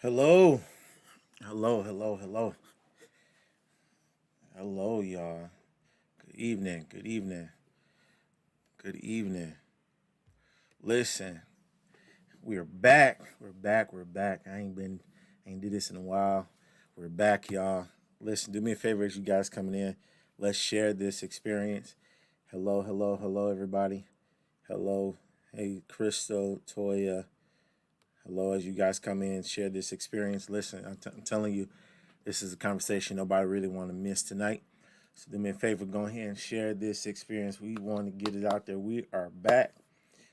Hello, hello. Hello, y'all. Good evening, good evening. Listen, we're back. We're back. I ain't did this in a while. We're back, y'all. Listen, do me a favor as you guys coming in. Let's share this experience. Hello, everybody. Hello. Hey, Crystal, Toya. Hello, as you guys come in, share this experience. Listen, I'm telling you, this is a conversation nobody really want to miss tonight. So do me a favor, go ahead and share this experience. We want to get it out there. We are back.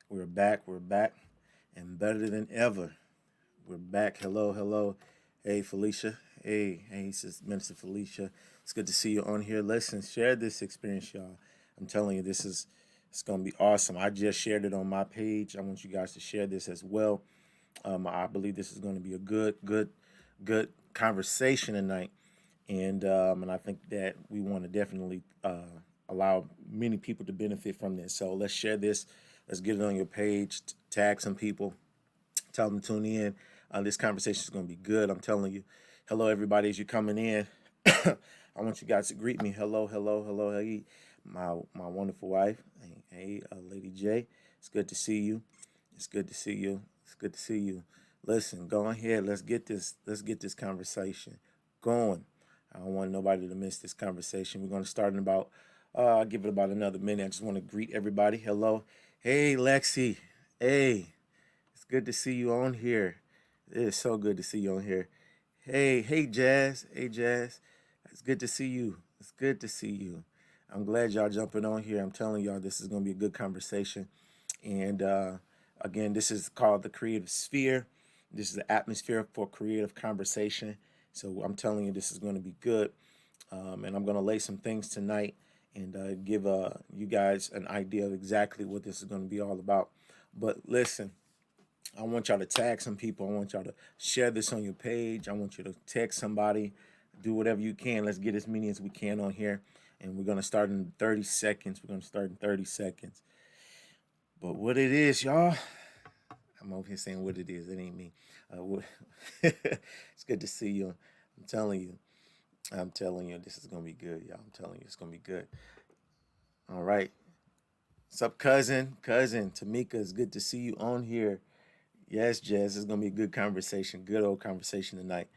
We're back, and better than ever. We're back. Hello. Hey, Felicia. Hey, Minister Felicia. It's good to see you on here. Listen, share this experience, y'all. I'm telling you, it's gonna be awesome. I just shared it on my page. I want you guys to share this as well. I believe this is going to be a good conversation tonight, and I think that we want to definitely allow many people to benefit from this. So let's share this. Let's get it on your page. Tag some people. Tell them to tune in. This conversation is going to be good. I'm telling you. Hello, everybody. As you're coming in, I want you guys to greet me. Hello. Hey, my wonderful wife. Hey, Lady J. It's good to see you. It's good to see you. It's good to see you. Listen, go ahead. Let's get this. Let's get this conversation going. I don't want nobody to miss this conversation. We're going to start in about. I'll give it about another minute. I just want to greet everybody. Hello. Hey, Lexi. Hey, it's good to see you on here. It is so good to see you on here. Hey, Jazz. Hey, Jazz. It's good to see you. It's good to see you. I'm glad y'all jumping on here. I'm telling y'all this is going to be a good conversation. And again, this is called the Creative Sphere. This is the atmosphere for creative conversation. So I'm telling you, this is going to be good. And I'm going to lay some things tonight and give you guys an idea of exactly what this is going to be all about. But listen, I want y'all to tag some people. I want y'all to share this on your page. I want you to text somebody. Do whatever you can. Let's get as many as we can on here. And we're going to start in 30 seconds. We're going to start in 30 seconds. But what it is, y'all, I'm over here saying what it is. It ain't me. It's good to see you. I'm telling you. I'm telling you, this is going to be good, y'all. I'm telling you, it's going to be good. All right. What's up, cousin? Cousin, Tamika, it's good to see you on here. Yes, Jazz, it's gonna be a good conversation, good old conversation tonight.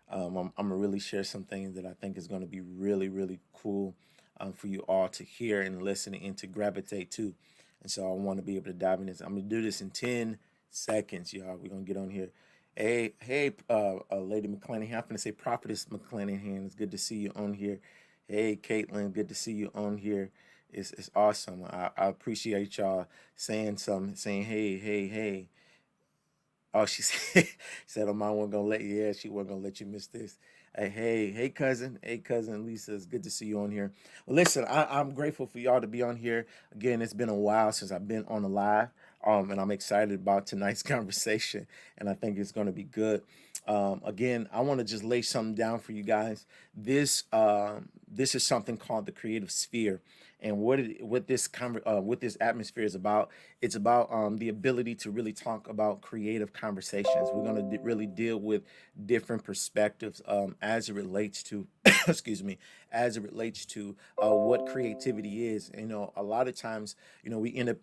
I'm gonna really share some things that I think is gonna be really cool for you all to hear and listen and to gravitate to. And so I want to be able to dive in this. I'm gonna do this in 10 seconds, y'all. We're gonna get on here. Hey, Lady McClanahan. I'm gonna say Prophetess McClanahan. It's good to see you on here. Hey, Caitlin, good to see you on here. It's awesome. I appreciate y'all saying hey. Oh, she said, said, "Oh, mom wasn't gonna let you. Yeah, she wasn't gonna let you miss this." Hey, cousin Lisa. It's good to see you on here. Well, listen, I'm grateful for y'all to be on here again. It's been a while since I've been on the live, and I'm excited about tonight's conversation, and I think it's gonna be good. Again, I want to just lay something down for you guys. This is something called the creative sphere, and what this atmosphere is about. It's about the ability to really talk about creative conversations. We're going to really deal with different perspectives as it relates to excuse me, as it relates to what creativity is. A lot of times, we end up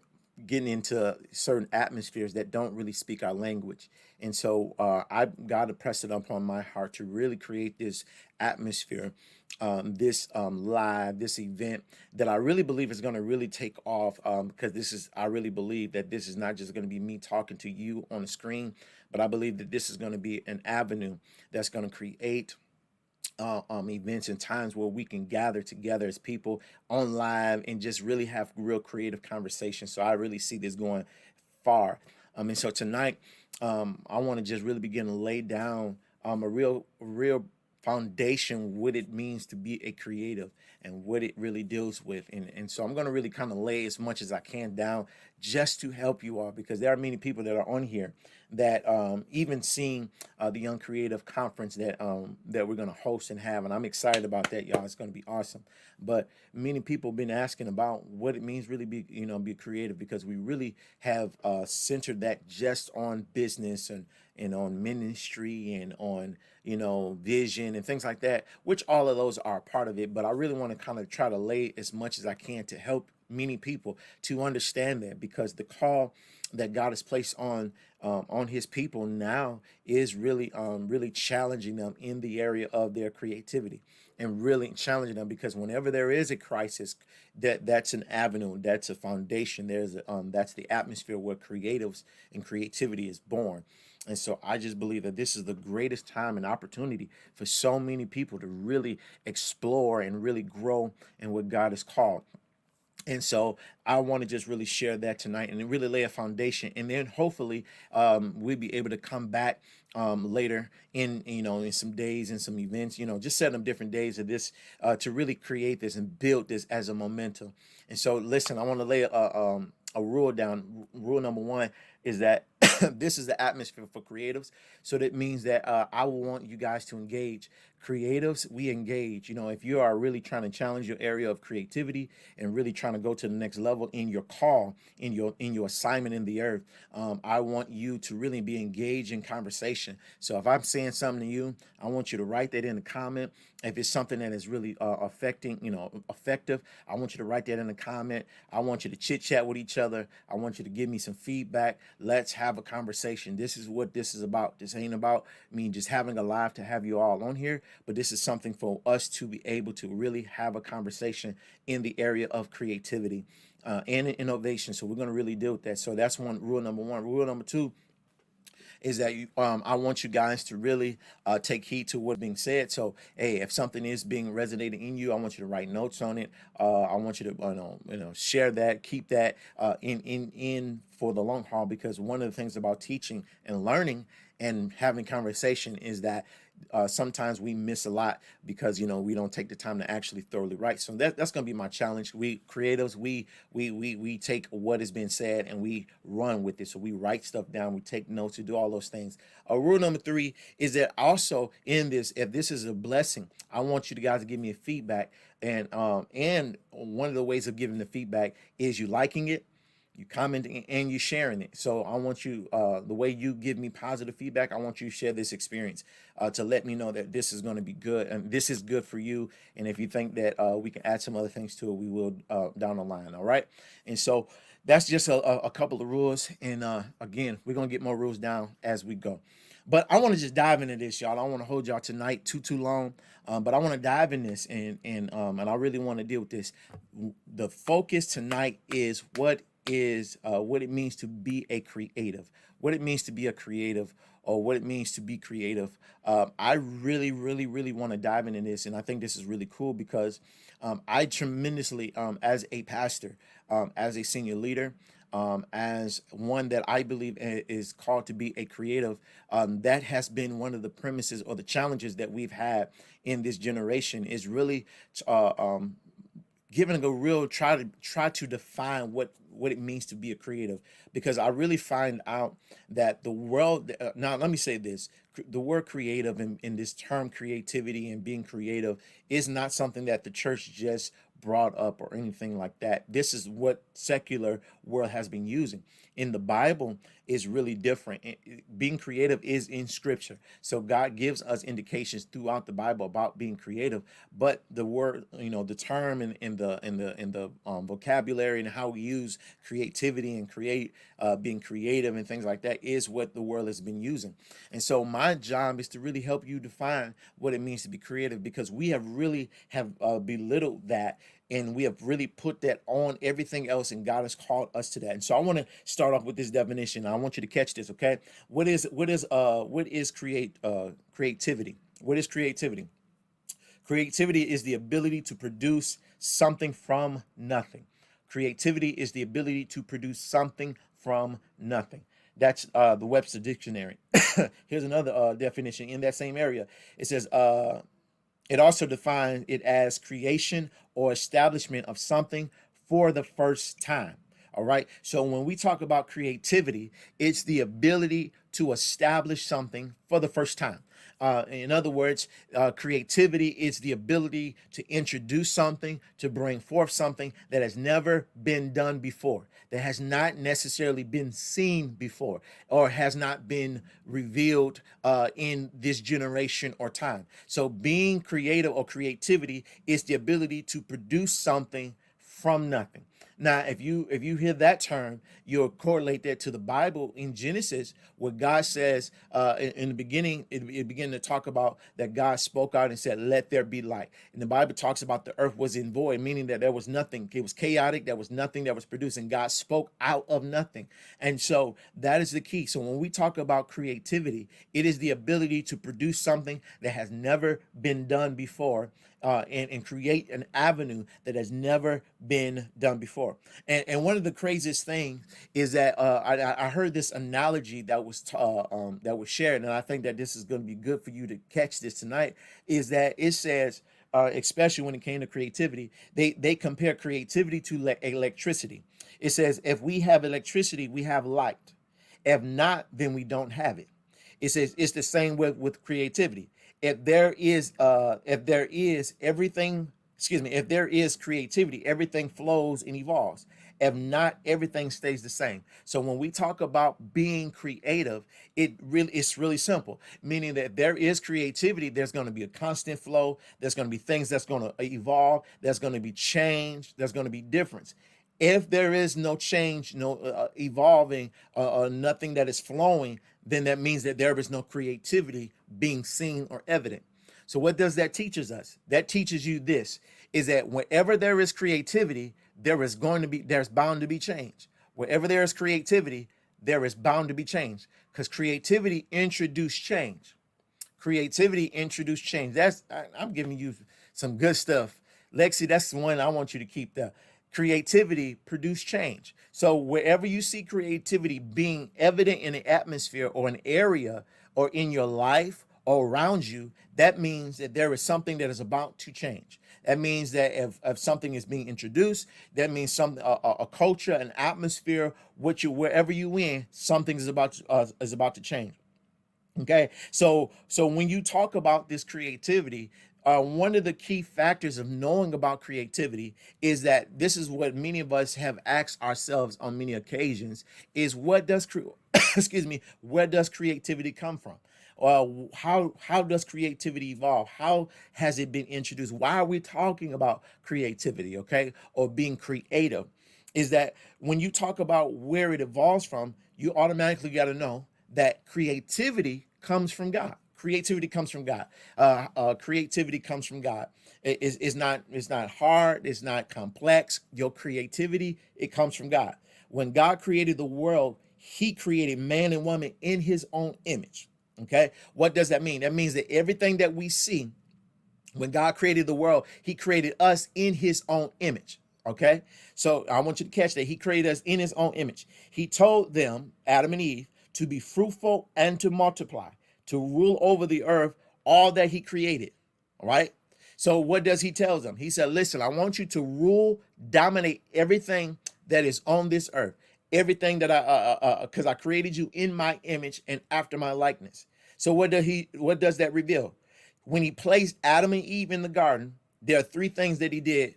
getting into certain atmospheres that don't really speak our language. And so I got to press it upon my heart to really create this atmosphere, this live, this event that I really believe is going to really take off, because I really believe that this is not just going to be me talking to you on the screen, but I believe that this is going to be an avenue that's going to create events and times where we can gather together as people on live and just really have real creative conversations. So I really see this going far. And so tonight, I want to just really begin to lay down a real foundation what it means to be a creative and what it really deals with. And so I'm going to really kind of lay as much as I can down just to help you all, because there are many people that are on here that even seeing the Young Creative Conference that we're going to host and have, and I'm excited about that, y'all. It's going to be awesome. But many people have been asking about what it means really be creative, because we really have centered that just on business and on ministry and on vision and things like that, which all of those are part of it. But I really want to kind of try to lay as much as I can to help many people to understand that, because the call that God has placed on His people now is really challenging them in the area of their creativity, and really challenging them, because whenever there is a crisis, that's an avenue, that's a foundation. That's the atmosphere where creatives and creativity is born. And so I just believe that this is the greatest time and opportunity for so many people to really explore and really grow in what God has called. And so I want to just really share that tonight and really lay a foundation, and then hopefully we'll be able to come back later in some days and some events, just setting up different days of this to really create this and build this as a momentum. And so listen, I want to lay a rule down. Rule number one is that this is the atmosphere for creatives. So that means that I will want you guys to engage. Creatives, we engage. If you are really trying to challenge your area of creativity and really trying to go to the next level in your call, in your assignment in the earth, I want you to really be engaged in conversation. So if I'm saying something to you, I want you to write that in the comment. If it's something that is really effective, I want you to write that in the comment. I want you to chit chat with each other. I want you to give me some feedback. Let's have a conversation. This is what this is about. This ain't about me just having a live to have you all on here, but this is something for us to be able to really have a conversation in the area of creativity and innovation. So we're going to really deal with that. So that's rule number one. Rule number two is that I want you guys to really take heed to what's being said. So, hey, if something is being resonating in you, I want you to write notes on it. I want you to share that, keep that in for the long haul, because one of the things about teaching and learning and having conversation is that sometimes we miss a lot because we don't take the time to actually thoroughly write. So that's going to be my challenge. We creatives, we take what has been said and we run with it. So we write stuff down, we take notes, we do all those things. Rule number three is that also in this, if this is a blessing, I want you guys to give me a feedback. And one of the ways of giving the feedback is you liking it, you commenting, and you sharing it. So I want you, the way you give me positive feedback, I want you to share this experience to let me know that this is going to be good and this is good for you. And if you think that we can add some other things to it, we will down the line. All right. And so that's just a couple of rules. And again, we're going to get more rules down as we go. But I want to just dive into this, y'all. I don't want to hold y'all tonight too long, but I want to dive in this, and I really want to deal with this. The focus tonight is what it means to be a creative, what it means to be a creative, or what it means to be creative. I really, really, really want to dive into this, and I think this is really cool because I tremendously, as a pastor, as a senior leader, as one that I believe is called to be a creative, that has been one of the premises or the challenges that we've had in this generation is really giving a real try to define what it means to be a creative, because I really find out that the world now let me say this, the word creative in this term creativity and being creative is not something that the church just brought up or anything like that. This is what secular world has been using. In the Bible is really different. Being creative is in scripture. So God gives us indications throughout the Bible about being creative, but the word, the term in the vocabulary and how we use creativity and being creative and things like that is what the world has been using. And so my job is to really help you define what it means to be creative, because we have belittled that, and we have really put that on everything else, and God has called us to that. And so I want to start off with this definition. I want you to catch this, okay? Creativity? What is creativity? Creativity is the ability to produce something from nothing. Creativity is the ability to produce something from nothing. That's the Webster Dictionary. Here's another definition in that same area. It says, it also defines it as creation or establishment of something for the first time. All right. So when we talk about creativity, it's the ability to establish something for the first time. In other words, creativity is the ability to introduce something, to bring forth something that has never been done before, that has not necessarily been seen before, or has not been revealed in this generation or time. So being creative or creativity is the ability to produce something from nothing. Now, if you hear that term, you'll correlate that to the Bible in Genesis, where God says in the beginning, it began to talk about that God spoke out and said, "Let there be light." And the Bible talks about the earth was in void, meaning that there was nothing. It was chaotic. There was nothing that was produced, and God spoke out of nothing. And so that is the key. So when we talk about creativity, it is the ability to produce something that has never been done before, and create an avenue that has never been done before. And one of the craziest things is that I heard this analogy that was shared, and I think that this is going to be good for you to catch this tonight. Is that it says, especially when it came to creativity, they compare creativity to electricity. It says if we have electricity, we have light. If not, then we don't have it. It says it's the same with creativity. If there is everything, excuse me, if there is creativity, everything flows and evolves. If not, everything stays the same. So when we talk about being creative, it's really simple. Meaning that if there is creativity, there's going to be a constant flow. There's going to be things that's going to evolve. There's going to be change. There's going to be difference. If there is no change, no evolving, nothing that is flowing, then that means that there is no creativity being seen or evident. So what does that teaches us? That teaches you this, is that wherever there is creativity, there's bound to be change. Wherever there is creativity, there is bound to be change, because creativity introduced change. Creativity introduced change. I'm giving you some good stuff. Lexi, that's the one I want you to keep there. Creativity produced change. So wherever you see creativity being evident in an atmosphere or an area or in your life or around you, that means that there is something that is about to change. That means that if something is being introduced, that means a culture, an atmosphere, wherever you in, something is about to change. Okay, so when you talk about this creativity, one of the key factors of knowing about creativity is that this is what many of us have asked ourselves on many occasions: is what does excuse me, where does creativity come from? How does creativity evolve? How has it been introduced? Why are we talking about creativity? Okay, or being creative? Is that when you talk about where it evolves from, you automatically got to know that creativity comes from God. Creativity comes from God. Creativity comes from God. It's not hard. It's not complex. Your creativity, it comes from God. When God created the world, He created man and woman in His own image. Okay, what does that mean? That means that everything that we see, when God created the world, He created us in His own image. Okay, so I want you to catch that. He created us in His own image. He told them, Adam and Eve, to be fruitful and to multiply, to rule over the earth, all that He created. All right. So what does He tell them? He said, listen, I want you to rule, dominate everything that is on this earth. Everything that because I created you in my image and after my likeness. So what does that reveal? When He placed Adam and Eve in the garden, there are three things that He did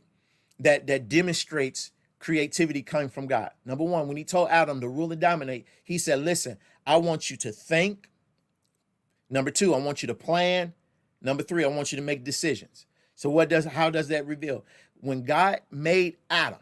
that demonstrates creativity coming from God. Number one, when He told Adam to rule and dominate, He said, listen, I want you to think. Number two, I want you to plan. Number three, I want you to make decisions. So how does that reveal? When God made Adam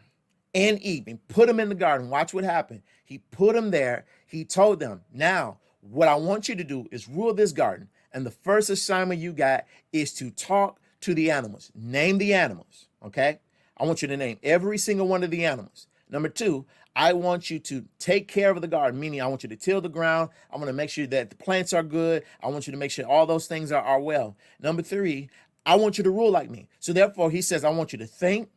and Eve and put them in the garden, watch what happened. He put them there. He told them, now what I want you to do is rule this garden. And the first assignment you got is to talk to the animals. Name the animals, okay? I want you to name every single one of the animals. Number two, I want you to take care of the garden, meaning I want you to till the ground. I want to make sure that the plants are good. I want you to make sure all those things are well. Number three, I want you to rule like me. So therefore, He says, I want you to think.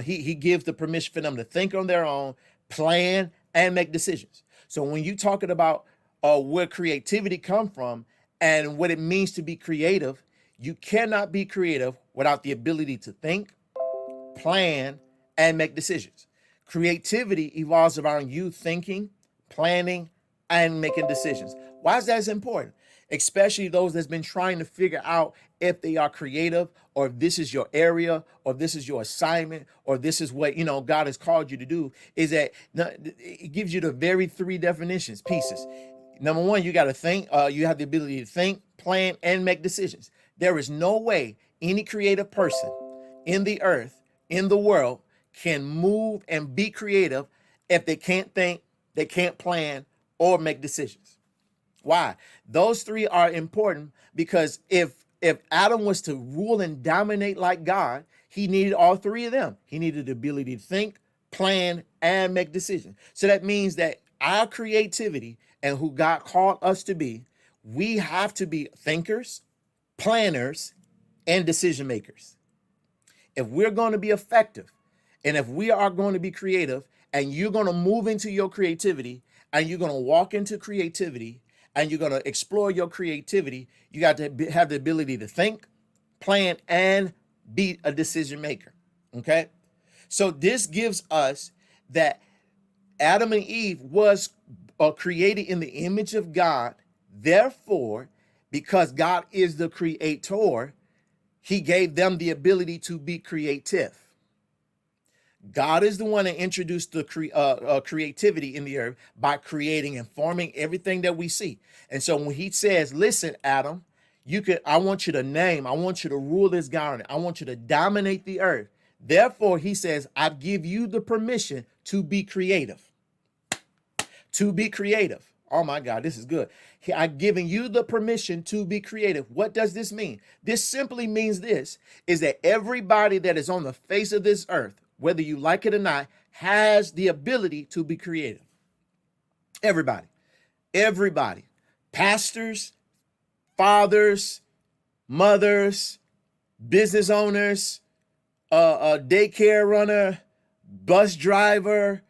He gives the permission for them to think on their own, plan, and make decisions. So when you talking about where creativity come from and what it means to be creative, you cannot be creative without the ability to think, plan, and make decisions. Creativity evolves around you thinking, planning, and making decisions. Why is that important? Especially those that's been trying to figure out if they are creative, or if this is your area, or this is your assignment, or this is what God has called you to do. Is that it gives you the very three definitions pieces. Number one, you got to think. You have the ability to think, plan, and make decisions. There is no way any creative person in the earth, in the world, can move and be creative if they can't think, they can't plan, or make decisions. Why? Those three are important because if Adam was to rule and dominate like God, he needed all three of them. He needed the ability to think, plan, and make decisions. So that means that our creativity and who God called us to be, we have to be thinkers, planners, and decision makers. If we're going to be effective, and if we are going to be creative, and you're going to move into your creativity, and you're going to walk into creativity, and you're going to explore your creativity, you got to have the ability to think, plan, and be a decision maker. Okay? So this gives us that Adam and Eve was created in the image of God. Therefore, because God is the creator, he gave them the ability to be creative. God is the one that introduced the creativity in the earth by creating and forming everything that we see. And so when he says, listen, Adam, I want you to name, I want you to rule this garden, I want you to dominate the earth. Therefore, he says, I give you the permission to be creative. To be creative. Oh my God, this is good. I've given you the permission to be creative. What does this mean? This simply means this, is that everybody that is on the face of this earth, whether you like it or not, has the ability to be creative. Everybody. Everybody. Pastors, fathers, mothers, business owners, a daycare runner, bus driver,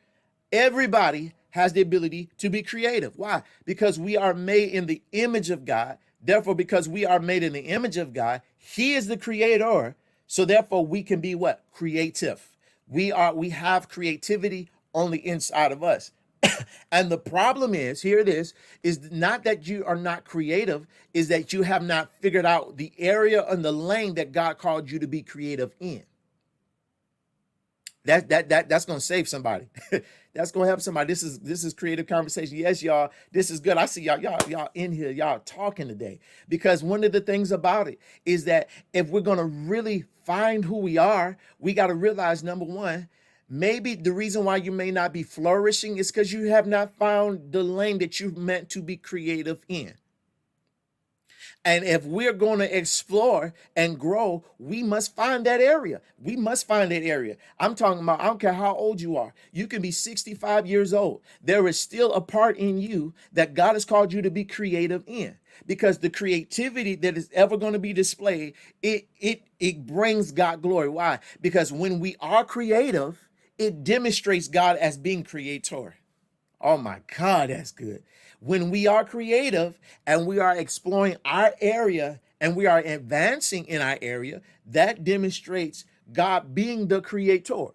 everybody has the ability to be creative. Why? Because we are made in the image of God. Therefore, because we are made in the image of God, he is the creator. So therefore, we can be what? Creative. We have creativity on the inside of us. And the problem is, here it is not that you are not creative, is that you have not figured out the area and the lane that God called you to be creative in. That's gonna save somebody. That's gonna help somebody. This is creative conversation. Yes, y'all. This is good. I see y'all in here, y'all talking today. Because one of the things about it is that if we're gonna really find who we are, we got to realize, number one, maybe the reason why you may not be flourishing is because you have not found the lane that you've meant to be creative in. And if we're going to explore and grow, we must find that area. We must find that area. I'm talking about, I don't care how old you are. You can be 65 years old. There is still a part in you that God has called you to be creative in. Because the creativity that is ever going to be displayed, it brings God glory. Why? Because when we are creative, it demonstrates God as being creator. Oh my God, that's good. When we are creative and we are exploring our area and we are advancing in our area, that demonstrates God being the creator.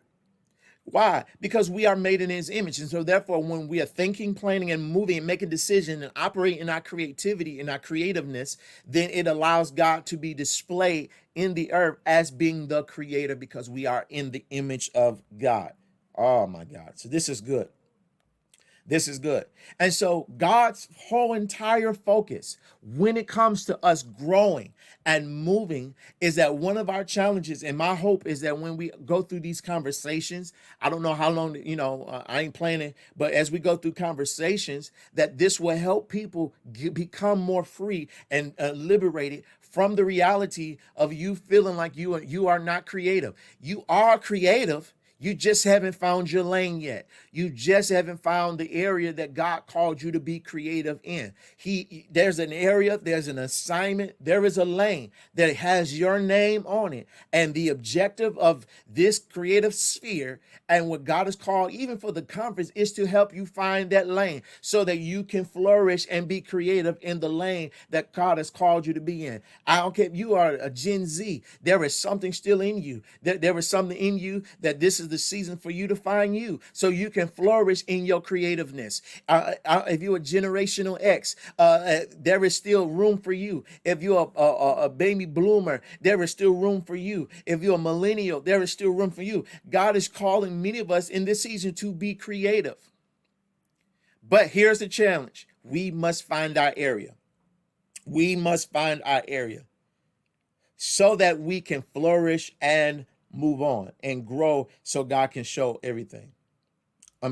Why? Because we are made in his image. And so therefore, when we are thinking, planning, and moving and making decisions and operating in our creativity and our creativeness, then it allows God to be displayed in the earth as being the creator because we are in the image of God. Oh my God. So this is good. This is good. And so God's whole entire focus when it comes to us growing and moving is that one of our challenges, and my hope is that when we go through these conversations, I don't know how long, I ain't planning, but as we go through conversations, that this will help people become more free and liberated from the reality of you feeling like you are not creative. You are creative. You just haven't found your lane yet. You just haven't found the area that God called you to be creative in. There's an area, there's an assignment, there is a lane that has your name on it. And the objective of this creative sphere and what God has called, even for the conference, is to help you find that lane so that you can flourish and be creative in the lane that God has called you to be in. I don't care if you are a Gen Z, there is something still in you. There is something in you that this is is the season for you to find you so you can flourish in your creativeness. If you're a generational X, there is still room for you. If you're a baby bloomer, there is still room for you. If you're a millennial, there is still room for you. God is calling many of us in this season to be creative. But here's the challenge. We must find our area. We must find our area so that we can flourish and move on and grow so God can show everything.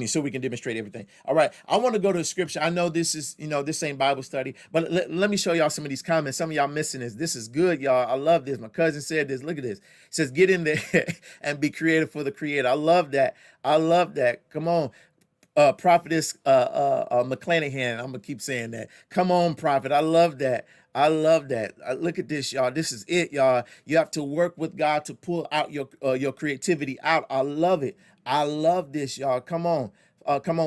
So we can demonstrate everything. All right. I want to go to the scripture. I know this is, this ain't Bible study, but let me show y'all some of these comments. Some of y'all missing this. This is good, y'all. I love this. My cousin said this. Look at this. It says, get in there and be creative for the creator. I love that. I love that. Come on. Prophetess McClanahan. I'm gonna keep saying that. Come on, prophet. I love that. I love that. Look at this, y'all. This is it, y'all. You have to work with God to pull out your creativity out. I love it. I love this, y'all. Come on,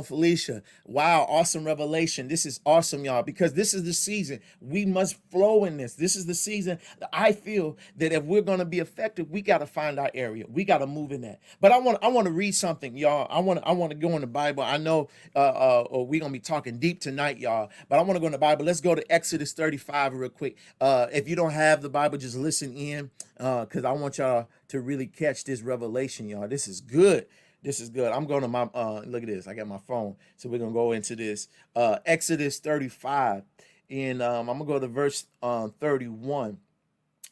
Felicia. Wow, awesome revelation. This is awesome, y'all, because this is the season. We must flow in this. This is the season that I feel that if we're going to be effective, we got to find our area. We got to move in that. But I want to read something, y'all. I want to go in the Bible. I know we're going to be talking deep tonight, y'all, but I want to go in the Bible. Let's go to Exodus 35 real quick. If you don't have the Bible, just listen in because I want y'all to really catch this revelation, y'all. This is good. This is good. I'm going to my, look at this. I got my phone. So we're going to go into this. Exodus 35. And I'm going to go to verse 31.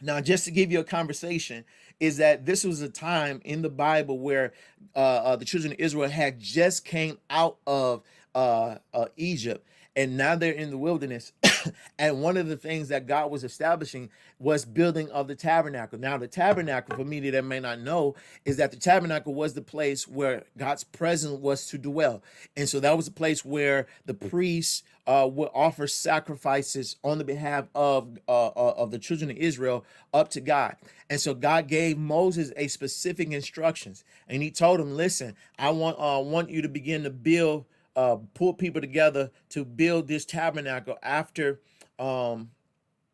Now, just to give you a conversation, is that this was a time in the Bible where the children of Israel had just came out of Egypt. And now they're in the wilderness. And one of the things that God was establishing was building of the tabernacle. Now, the tabernacle, for me that may not know, is that the tabernacle was the place where God's presence was to dwell. And so that was a place where the priests would offer sacrifices on the behalf of the children of Israel up to God. And so God gave Moses a specific instructions. And he told him, listen, I want you to begin to build pull people together to build this tabernacle after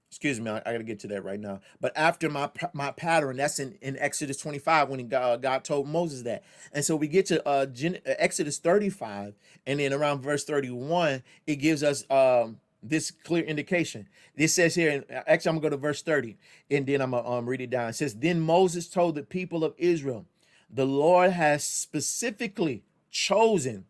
excuse me, I gotta get to that right now, but after my pattern. That's in Exodus 25 when God told Moses that. And so we get to Exodus 35, and then around verse 31 it gives us this clear indication. It says here, and actually I'm gonna go to verse 30 and then I'm gonna read it down. It says, then Moses told the people of Israel, the Lord has specifically chosen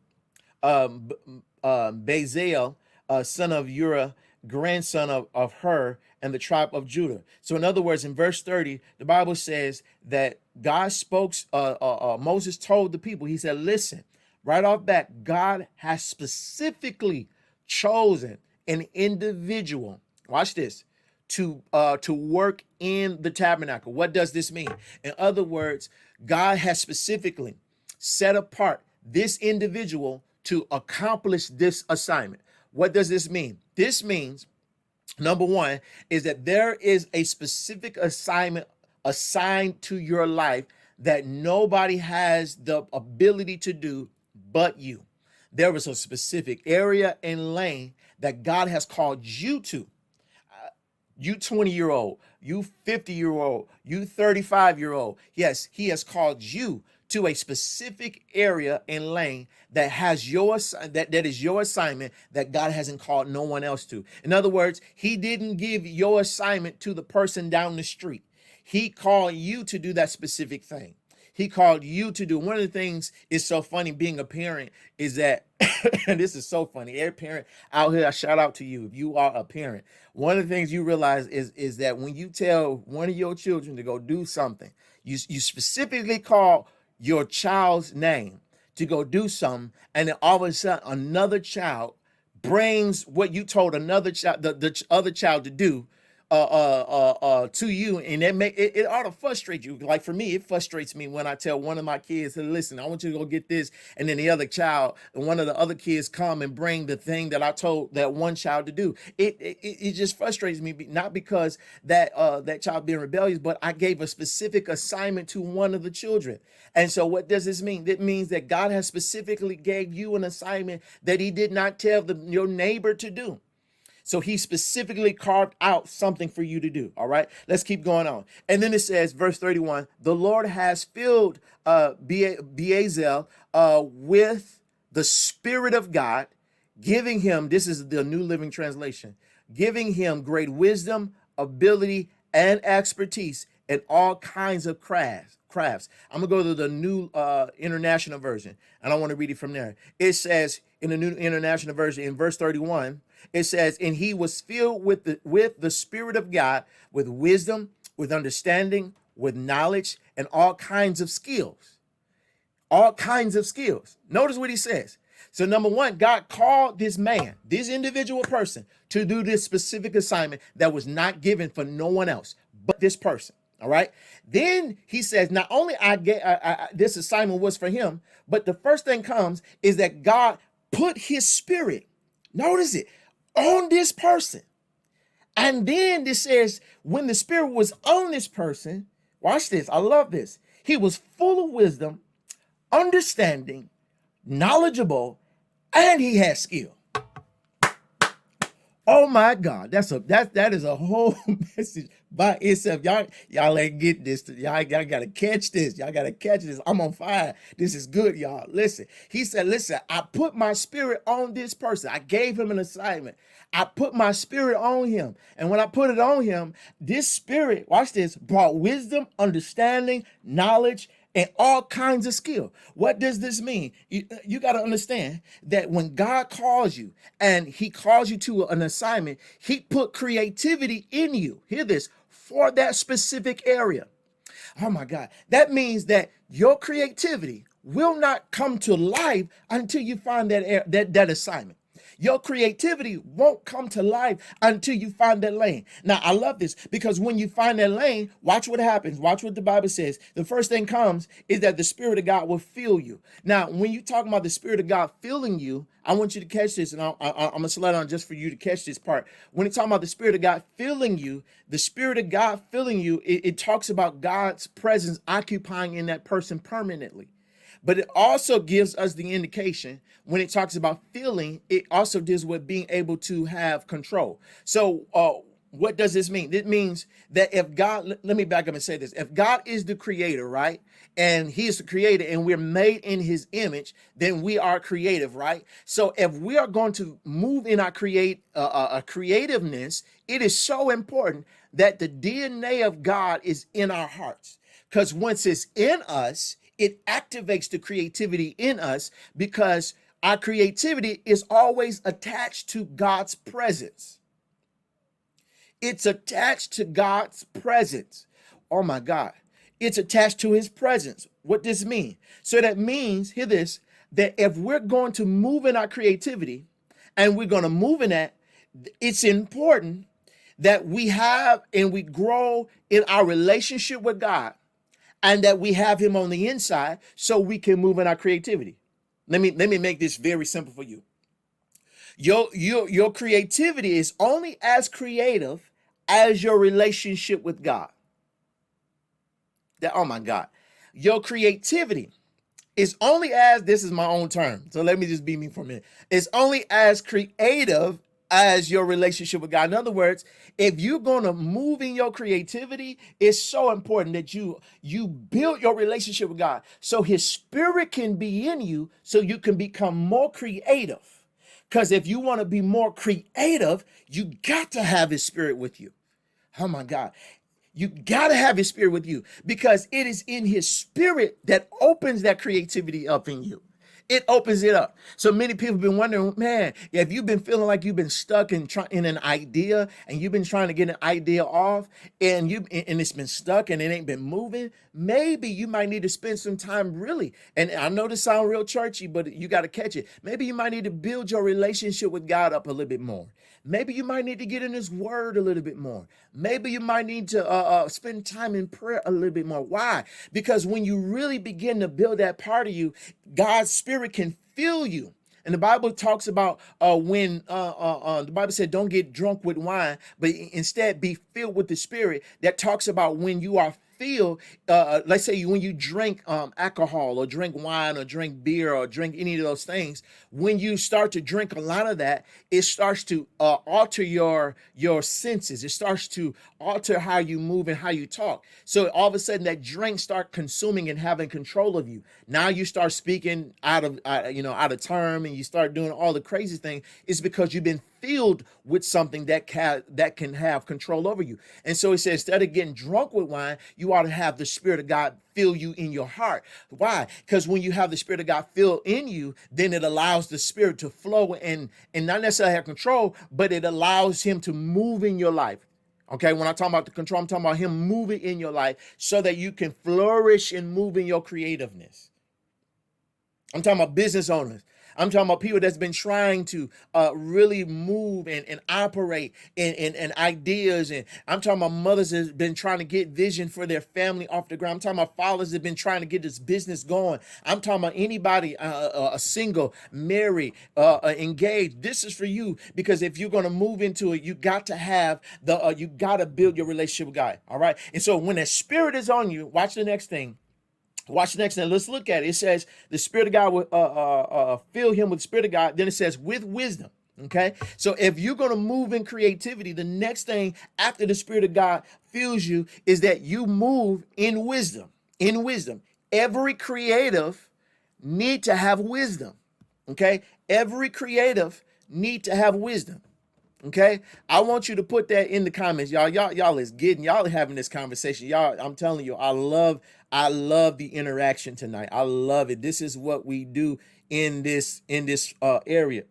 Bezalel, son of Uriah, grandson of Hur, and the tribe of Judah. So in other words, in verse 30, the Bible says that God spoke, Moses told the people, he said, listen, right off bat, God has specifically chosen an individual, watch this, to work in the tabernacle. What does this mean? In other words, God has specifically set apart this individual to accomplish this assignment. What does this mean? This means, number one, is that there is a specific assignment assigned to your life that nobody has the ability to do but you. There is a specific area and lane that God has called you to. You 20-year-old, you 50-year-old, you 35-year-old. Yes, he has called you to a specific area and lane that has that is your assignment that God hasn't called no one else to. In other words, he didn't give your assignment to the person down the street. He called you to do that specific thing. He called you to do. One of the things is so funny being a parent is that, and this is so funny, every parent out here, I shout out to you if you are a parent. One of the things you realize is that when you tell one of your children to go do something, you specifically call your child's name to go do something, and then all of a sudden another child brings what you told another child, the other child to do, to you, and it ought to frustrate you. Like for me, it frustrates me when I tell one of my kids, hey, listen, I want you to go get this, and then the other child, and one of the other kids come and bring the thing that I told that one child to do. It just frustrates me, not because that child being rebellious, but I gave a specific assignment to one of the children. And so what does this mean? It means that God has specifically gave you an assignment that he did not tell your neighbor to do. So he specifically carved out something for you to do. All right, let's keep going on. And then it says, verse 31, the Lord has filled Beazel with the Spirit of God, giving him, this is the New Living Translation, giving him great wisdom, ability, and expertise in all kinds of crafts. I'm gonna go to the New International Version, and I want to read it from there. It says in the New International Version, in verse 31, it says, and he was filled with the Spirit of God, with wisdom, with understanding, with knowledge, and all kinds of skills. All kinds of skills. Notice what he says. So number one, God called this man, this individual person, to do this specific assignment that was not given for no one else but this person. All right. Then he says, not only this assignment was for him, but the first thing comes is that God put his Spirit, notice it, on this person. And then this says, when the Spirit was on this person, watch this, I love this. He was full of wisdom, understanding, knowledgeable, and he had skill. Oh my God, that is a whole message by itself. Y'all ain't get this. Y'all gotta catch this. Y'all gotta catch this. I'm on fire. This is good, y'all. Listen, he said, listen, I put my Spirit on this person. I gave him an assignment. I put my Spirit on him. And when I put it on him, this Spirit, watch this, brought wisdom, understanding, knowledge, and all kinds of skill. What does this mean? You got to understand that when God calls you and he calls you to an assignment, he put creativity in you. Hear this, for that specific area. Oh my God. That means that your creativity will not come to life until you find that assignment. Your creativity won't come to life until you find that lane. Now, I love this because when you find that lane, watch what happens. Watch what the Bible says. The first thing comes is that the Spirit of God will fill you. Now, when you talk about the Spirit of God filling you, I want you to catch this, and I'm going to slow down just for you to catch this part. When it's talking about the Spirit of God filling you, the Spirit of God filling you, it talks about God's presence occupying in that person permanently. But it also gives us the indication when it talks about feeling, it also deals with being able to have control. So what does this mean? It means that if God, let me back up and say this. If God is the creator, right? And he is the creator and we're made in his image, then we are creative, right? So if we are going to move in our creativeness, it is so important that the DNA of God is in our hearts. Because once it's in us, it activates the creativity in us because our creativity is always attached to God's presence. It's attached to God's presence. Oh my God. It's attached to his presence. What does this mean? So that means, hear this, that if we're going to move in our creativity and we're going to move in that, it's important that we have and we grow in our relationship with God, and that we have him on the inside so we can move in our creativity. Let me make this very simple for you. Your creativity is only as creative as your relationship with God. Oh my God. Your creativity is only as, this is my own term, so let me just be me for a minute. It's only as creative as your relationship with God. In other words, if you're going to move in your creativity, it's so important that you build your relationship with God so his Spirit can be in you so you can become more creative. Because if you want to be more creative, you got to have his Spirit with you. Oh my God. You got to have his Spirit with you because it is in his Spirit that opens that creativity up in you. It opens it up. So many people have been wondering, man, if you've been feeling like you've been stuck in an idea and you've been trying to get an idea off and it's been stuck and it ain't been moving, maybe you might need to spend some time really. And I know this sounds real churchy, but you got to catch it. Maybe you might need to build your relationship with God up a little bit more. Maybe you might need to get in his word a little bit more. Maybe you might need to spend time in prayer a little bit more. Why? Because when you really begin to build that part of you, God's Spirit can fill you. And the Bible talks about when the Bible said, don't get drunk with wine, but instead be filled with the Spirit. That talks about when you are feel, let's say when you drink alcohol or drink wine or drink beer or drink any of those things, when you start to drink a lot of that, it starts to alter your senses. It starts to alter how you move and how you talk. So all of a sudden that drink start consuming and having control of you. Now you start speaking out of out of term, and you start doing all the crazy things. It's because you've been filled with something that can have control over you. And so he says, instead of getting drunk with wine, you ought to have the Spirit of God fill you in your heart. Why? Because when you have the Spirit of God fill in you, then it allows the Spirit to flow and not necessarily have control, but it allows him to move in your life. Okay, when I talk about the control, I'm talking about him moving in your life so that you can flourish and move in your creativeness. I'm talking about business owners. I'm talking about people that's been trying to really move and operate in ideas. And I'm talking about mothers that's been trying to get vision for their family off the ground. I'm talking about fathers that have been trying to get this business going. I'm talking about anybody, a single, married, engaged. This is for you, because if you're going to move into it, you got to have you got to build your relationship with God. All right. And so when the Spirit is on you, watch the next thing. Watch the next thing. Let's look at it. It says the Spirit of God will fill him with the Spirit of God. Then it says with wisdom. Okay. So if you're going to move in creativity, the next thing after the Spirit of God fills you is that you move in wisdom. In wisdom. Every creative need to have wisdom. Okay. Every creative need to have wisdom. Okay, I want you to put that in the comments, y'all. Y'all is getting, y'all are having this conversation, y'all. I'm telling you, I love the interaction tonight. I love it. This is what we do in this area.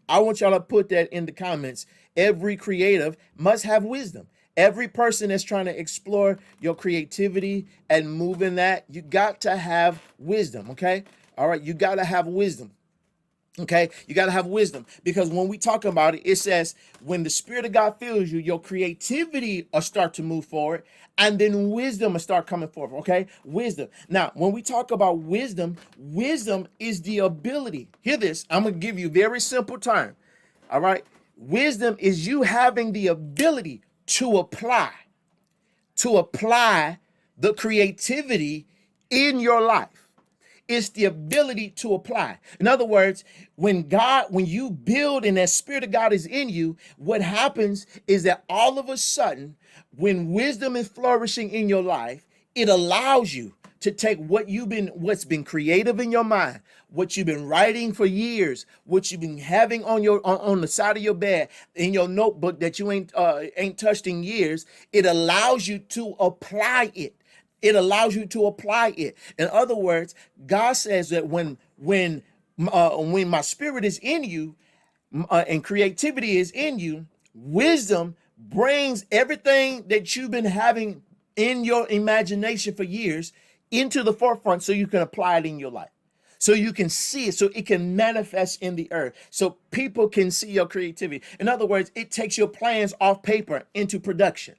I want y'all to put that in the comments. Every creative must have wisdom. Every person that's trying to explore your creativity and move in that, you got to have wisdom. Okay, all right, you got to have wisdom. Okay, you got to have wisdom, because when we talk about it, it says when the Spirit of God fills you, your creativity will start to move forward, and then wisdom will start coming forward. Okay, wisdom. Now, when we talk about wisdom, wisdom is the ability. Hear this. I'm going to give you a very simple term. All right, wisdom is you having the ability to apply the creativity in your life. It's the ability to apply. In other words, when you build and that Spirit of God is in you, what happens is that all of a sudden, when wisdom is flourishing in your life, it allows you to take what's been creative in your mind, what you've been writing for years, what you've been having on the side of your bed, in your notebook that you ain't touched in years. It allows you to apply it. It allows you to apply it. In other words, God says that when my Spirit is in you, and creativity is in you, wisdom brings everything that you've been having in your imagination for years into the forefront, so you can apply it in your life. So you can see it, so it can manifest in the earth, so people can see your creativity. In other words, it takes your plans off paper into production.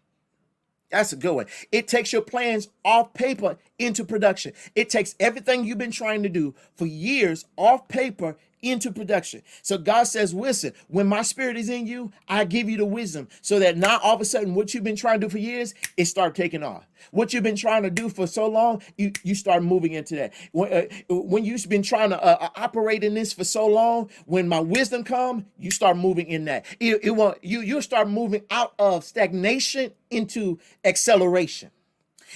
That's a good one. It takes your plans off paper into production. It takes everything you've been trying to do for years off paper into production. So God says, listen, when my Spirit is in you, I give you the wisdom, so that now all of a sudden what you've been trying to do for years, it start taking off. What you've been trying to do for so long, you start moving into that. When you've been trying to operate in this for so long, when my wisdom come, you start moving in that. You'll start moving out of stagnation into acceleration.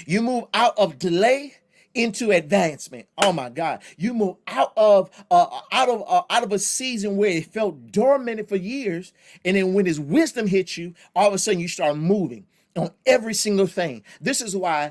You move out of delay into advancement. Oh my God! You move out of a season where it felt dormant for years, and then when His wisdom hits you, all of a sudden you start moving on every single thing. This is why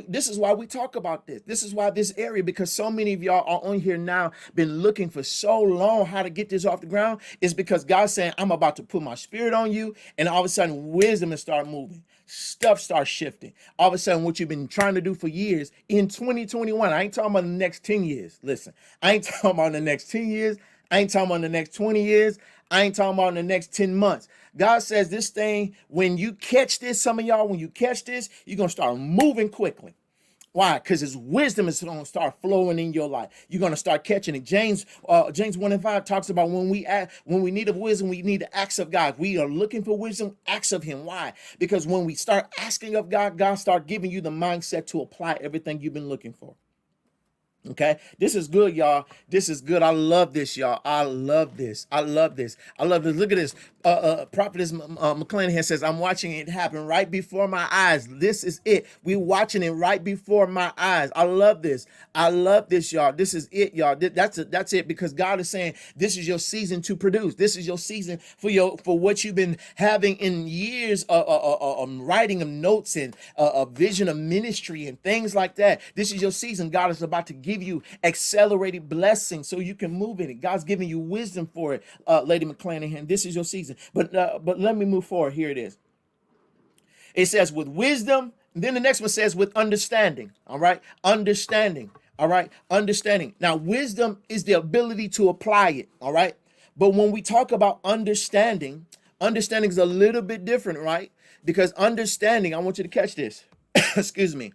this is why we talk about this. This is why this area, because so many of y'all are on here now, been looking for so long how to get this off the ground, is because God's saying, I'm about to put my Spirit on you, and all of a sudden wisdom will start moving. Stuff starts shifting. All of a sudden, what you've been trying to do for years in 2021, I ain't talking about the next 10 years. Listen, I ain't talking about the next 10 years. I ain't talking about the next 20 years. I ain't talking about in the next 10 months. God says this thing, when you catch this, some of y'all, when you catch this, you're going to start moving quickly. Why? Because his wisdom is going to start flowing in your life. You're going to start catching it. James 1:5 talks about when we need of wisdom, we need to ask of God. We are looking for wisdom, ask of him. Why? Because when we start asking of God, God start giving you the mindset to apply everything you've been looking for. Okay, this is good, y'all. This is good. I love this, y'all. I love this. I love this. I love this. Look at this. Prophetess McClanahan says, I'm watching it happen right before my eyes. This is it. We're watching it right before my eyes. I love this. I love this, y'all. This is it, y'all. That's it, because God is saying this is your season to produce. This is your season for what you've been having in years of writing of notes and a vision of ministry and things like that. This is your season. God is about to give you accelerated blessings so you can move in it. God's giving you wisdom for it, Lady McClanahan. This is your season. But let me move forward. Here it is. It says with wisdom. Then the next one says with understanding. All right. Understanding. All right. Understanding. Now, wisdom is the ability to apply it. All right. But when we talk about understanding, understanding is a little bit different, right? Because understanding, I want you to catch this. Excuse me.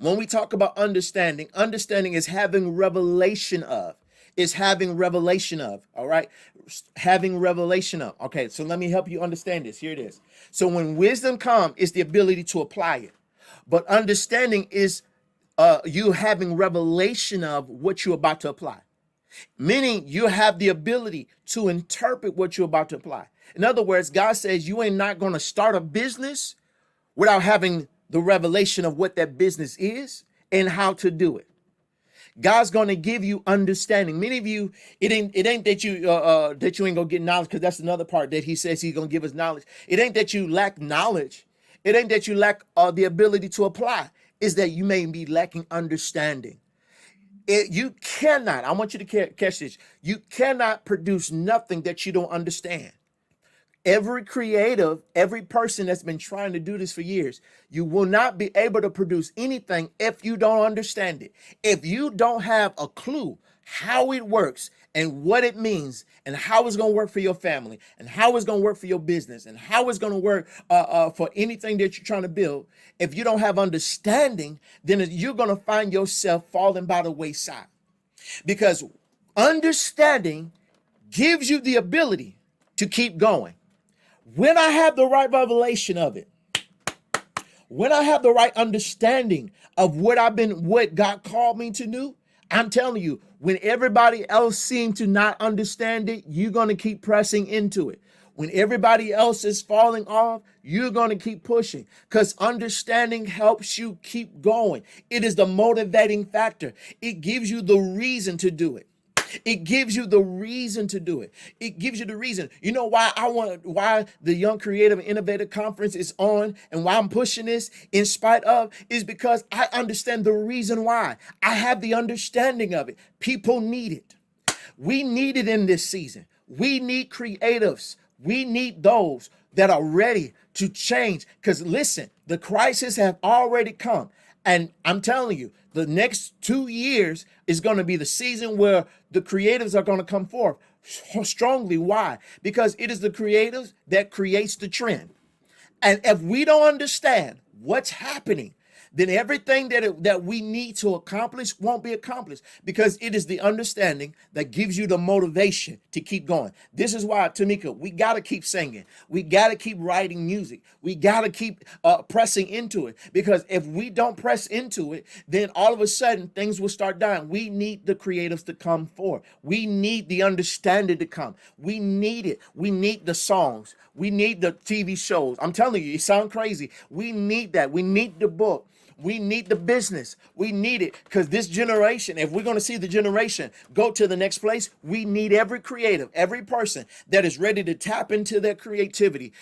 When we talk about understanding, understanding is having revelation of. Is having revelation of. All right. Having revelation of. Okay. So let me help you understand this. Here it is. So when wisdom comes, it's the ability to apply it. But understanding is you having revelation of what you're about to apply. Meaning you have the ability to interpret what you're about to apply. In other words, God says you ain't not going to start a business without having the revelation of what that business is and how to do it. God's going to give you understanding. Many of you, it ain't that you ain't gonna get knowledge, because that's another part that he says he's gonna give us knowledge. It ain't that you lack knowledge. It ain't that you lack the ability to apply. It's that you may be lacking understanding. You cannot, I want you to catch this. You cannot produce nothing that you don't understand. Every creative, every person that's been trying to do this for years, you will not be able to produce anything if you don't understand it. If you don't have a clue how it works and what it means and how it's going to work for your family and how it's going to work for your business and how it's going to work for anything that you're trying to build, if you don't have understanding, then you're going to find yourself falling by the wayside. Because understanding gives you the ability to keep going. When I have the right revelation of it, when I have the right understanding of what God called me to do, I'm telling you, when everybody else seems to not understand it, you're going to keep pressing into it. When everybody else is falling off, you're going to keep pushing, because understanding helps you keep going. It is the motivating factor. It gives you the reason to do it. It gives you the reason to do it. It gives you the reason. You know why the Young Creative and Innovative Conference is on and why I'm pushing this in spite of is because I understand the reason why. I have the understanding of it. People need it. We need it in this season. We need creatives. We need those that are ready to change. Because listen, the crisis have already come. And I'm telling you, the next 2 years is going to be the season where the creatives are going to come forth strongly. Why? Because it is the creatives that creates the trend. And if we don't understand what's happening, then everything that we need to accomplish won't be accomplished, because it is the understanding that gives you the motivation to keep going. This is why, Tamika, we got to keep singing. We got to keep writing music. We got to keep pressing into it, because if we don't press into it, then all of a sudden things will start dying. We need the creatives to come forth. We need the understanding to come. We need it. We need the songs. We need the TV shows. I'm telling you, it sounds crazy. We need that. We need the book. We need the business. We need it, because this generation, if we're going to see the generation go to the next place, we need every creative, every person that is ready to tap into their creativity.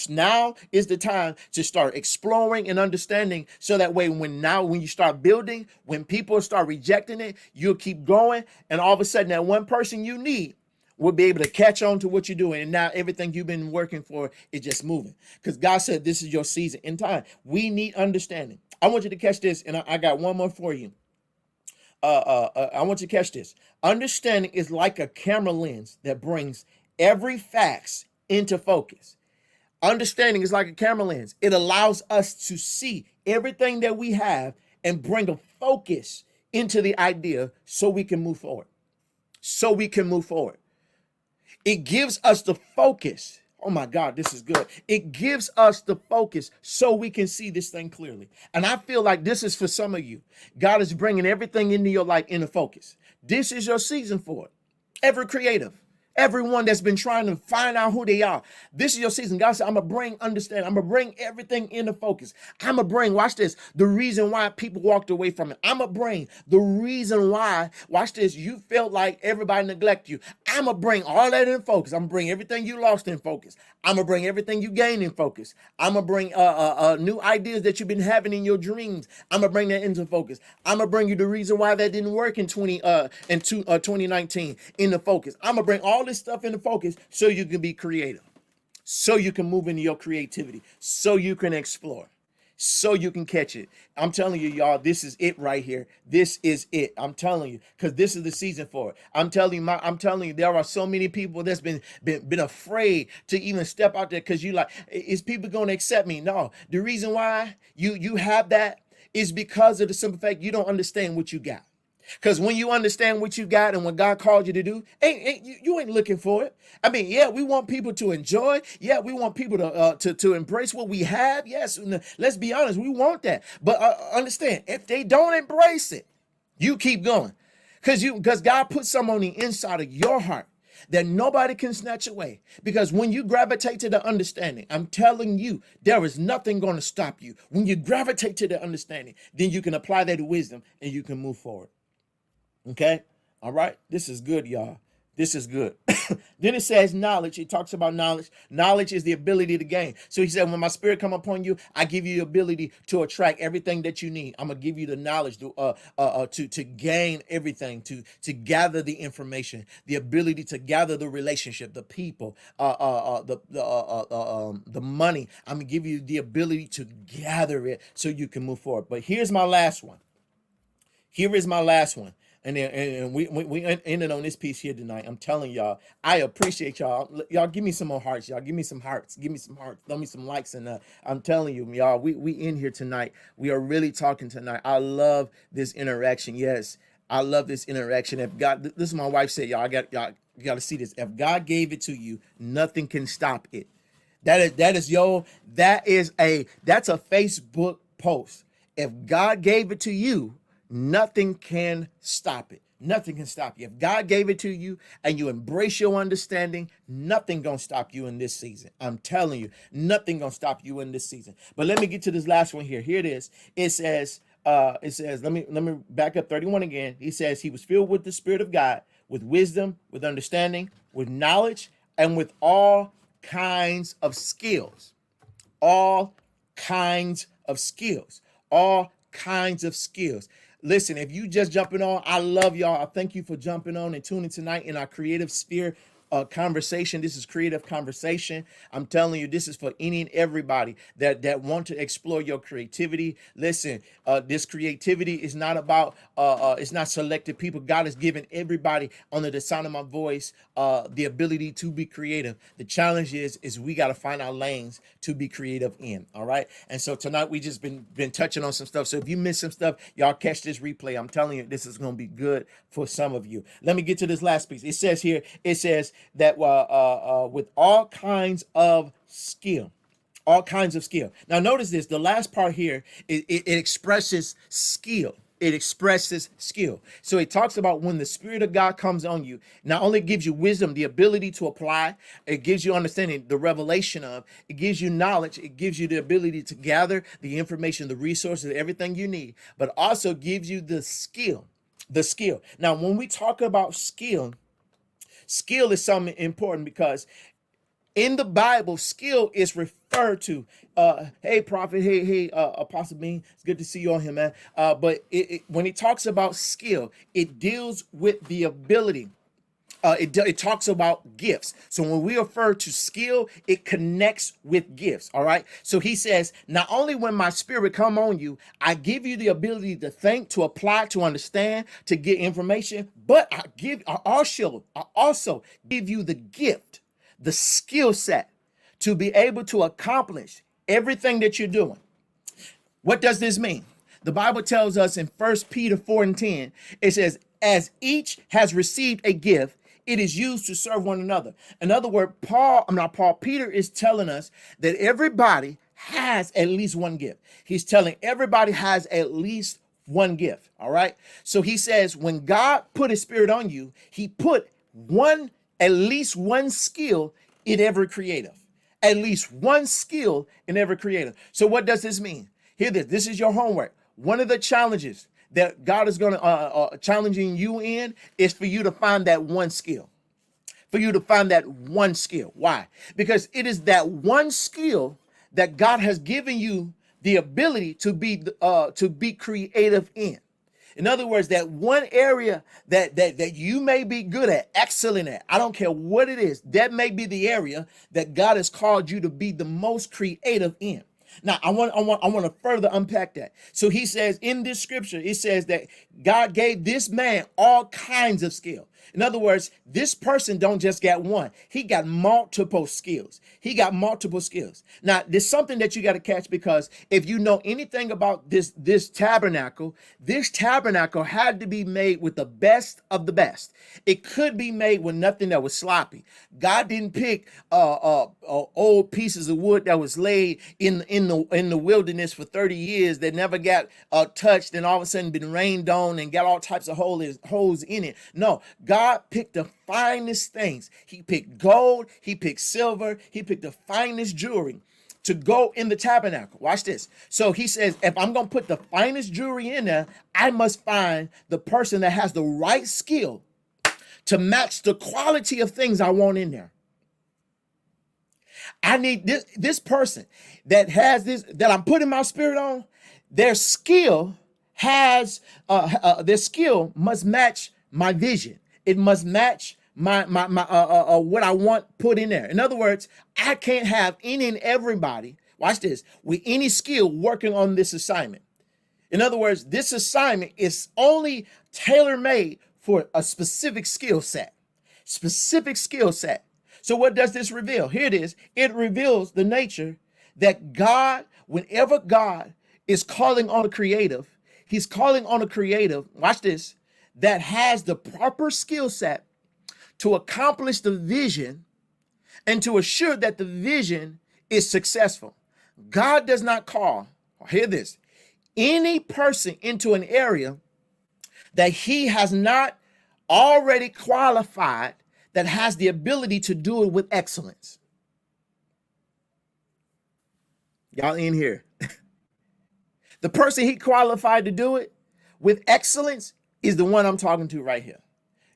Now is the time to start exploring and understanding, so that way when you start building, when people start rejecting it, you'll keep going, and all of a sudden that one person you need will be able to catch on to what you're doing. And now everything you've been working for is just moving, because God said this is your season in time. We need understanding. I want you to catch this, and I got one more for you. I want you to catch this. Understanding is like a camera lens that brings every facts into focus. Understanding is like a camera lens. It allows us to see everything that we have and bring a focus into the idea so we can move forward. So we can move forward. It gives us the focus. Oh my God, this is good. It gives us the focus so we can see this thing clearly. And I feel like this is for some of you. God is bringing everything into your life into focus. This is your season for it. Every creative, everyone that's been trying to find out who they are, this is your season. God said, I'm going to bring understanding. I'm going to bring everything into focus. I'm going to bring, watch this, the reason why people walked away from it. I'm going to bring the reason why, watch this, you felt like everybody neglected you. I'm going to bring all that in focus. I'm going to bring everything you lost in focus. I'm going to bring everything you gained in focus. I'm going to bring new ideas that you've been having in your dreams. I'm going to bring that into focus. I'm going to bring you the reason why that didn't work in 2019 into focus. I'm going to bring all this stuff into focus so you can be creative, so you can move into your creativity, so you can explore, so you can catch it. I'm telling you, y'all, this is it right here. This is it. I'm telling you, because this is the season for it. I'm telling you, there are so many people that's been afraid to even step out there because you like, is people going to accept me? No. The reason why you have that is because of the simple fact you don't understand what you got. Because when you understand what you got and what God called you to do, you ain't looking for it. I mean, yeah, we want people to enjoy. Yeah, we want people to embrace what we have. Yes, let's be honest, we want that. But understand, if they don't embrace it, you keep going. Because God put something on the inside of your heart that nobody can snatch away. Because when you gravitate to the understanding, I'm telling you, there is nothing going to stop you. When you gravitate to the understanding, then you can apply that to wisdom and you can move forward. Okay. All right. This is good, y'all. This is good. Then it says knowledge. It talks about knowledge. Knowledge is the ability to gain. So he said, when my spirit come upon you, I give you the ability to attract everything that you need. I'm gonna give you the knowledge to gain everything, to gather the information, the ability to gather the relationship, the people, the money. I'm gonna give you the ability to gather it so you can move forward. But here's my last one. Here is my last one. And we ended on this piece here tonight. I'm telling y'all, I appreciate y'all. Y'all give me some more hearts. Y'all give me some hearts. Give me some hearts. Throw me some likes. And I'm telling you, y'all, we in here tonight. We are really talking tonight. I love this interaction. Yes, I love this interaction. If God, this is my wife said, y'all, you got to see this. If God gave it to you, nothing can stop it. That's a Facebook post. If God gave it to you, nothing can stop it. Nothing can stop you. If God gave it to you and you embrace your understanding, nothing gonna stop you in this season. I'm telling you, nothing gonna stop you in this season. But let me get to this last one here. Here it is. It says, let me back up 31 again. He says he was filled with the Spirit of God, with wisdom, with understanding, with knowledge, and with all kinds of skills. All kinds of skills. All kinds of skills. Listen, if you just jumping on, I love y'all. I thank you for jumping on and tuning tonight in our creative sphere conversation. This is creative conversation. I'm telling you, this is for any and everybody that want to explore your creativity. Listen, this creativity is not about it's not selected people. God has given everybody under the sound of my voice the ability to be creative. The challenge is we got to find our lanes to be creative in. All right. And so tonight we just been touching on some stuff. So if you missed some stuff, y'all catch this replay. I'm telling you, this is going to be good for some of you. Let me get to this last piece. It says here, that with all kinds of skill. All kinds of skill. Now notice this, the last part here, it expresses skill. It expresses skill. So it talks about when the Spirit of God comes on you, not only gives you wisdom, the ability to apply, it gives you understanding, the revelation of, it gives you knowledge, it gives you the ability to gather the information, the resources, everything you need, but also gives you the skill. The skill. Now, when we talk about skill is something important because in the Bible, skill is referred to. Hey, prophet. Hey, Apostle Bean. It's good to see you on here, man. But when it talks about skill, it deals with the ability. It talks about gifts. So when we refer to skill, it connects with gifts. All right. So he says, not only when my spirit come on you, I give you the ability to think, to apply, to understand, to get information, but I also give you the gift, the skill set to be able to accomplish everything that you're doing. What does this mean? The Bible tells us in 1 Peter 4:10, it says, as each has received a gift, it is used to serve one another. In other words, Peter is telling us that everybody has at least one gift. He's telling everybody has at least one gift. All right. So he says, when God put his spirit on you, he put at least one skill in every creative. At least one skill in every creative. So what does this mean? Hear this. This is your homework. One of the challenges that God is going to challenging you in is for you to find that one skill. For you to find that one skill. Why? Because it is that one skill that God has given you the ability to be creative in. In other words, that one area that you may be good at, excellent at, I don't care what it is, that may be the area that God has called you to be the most creative in. Now, I want to further unpack that. So he says in this scripture, it says that God gave this man all kinds of skill. In other words, this person don't just get one. He got multiple skills. He got multiple skills. Now, there's something that you got to catch, because if you know anything about this tabernacle had to be made with the best of the best. It could be made with nothing that was sloppy. God didn't pick old pieces of wood that was laid in the wilderness for 30 years that never got touched, and all of a sudden been rained on and got all types of holes in it. No, God picked the finest things. He picked gold, he picked silver, he picked the finest jewelry to go in the tabernacle. Watch this. So he says, if I'm going to put the finest jewelry in there, I must find the person that has the right skill to match the quality of things I want in there. I need this person that has this, that I'm putting my spirit on. Their skill must match my vision. It must match my what I want put in there. In other words, I can't have any and everybody, watch this, with any skill working on this assignment. In other words, this assignment is only tailor-made for a specific skill set. Specific skill set. So what does this reveal? Here it is. It reveals the nature that God, whenever God is calling on a creative, he's calling on a creative, watch this, that has the proper skill set to accomplish the vision and to assure that the vision is successful. God does not call, hear this, any person into an area that he has not already qualified, that has the ability to do it with excellence. Y'all in here. The person he qualified to do it with excellence is the one I'm talking to right here.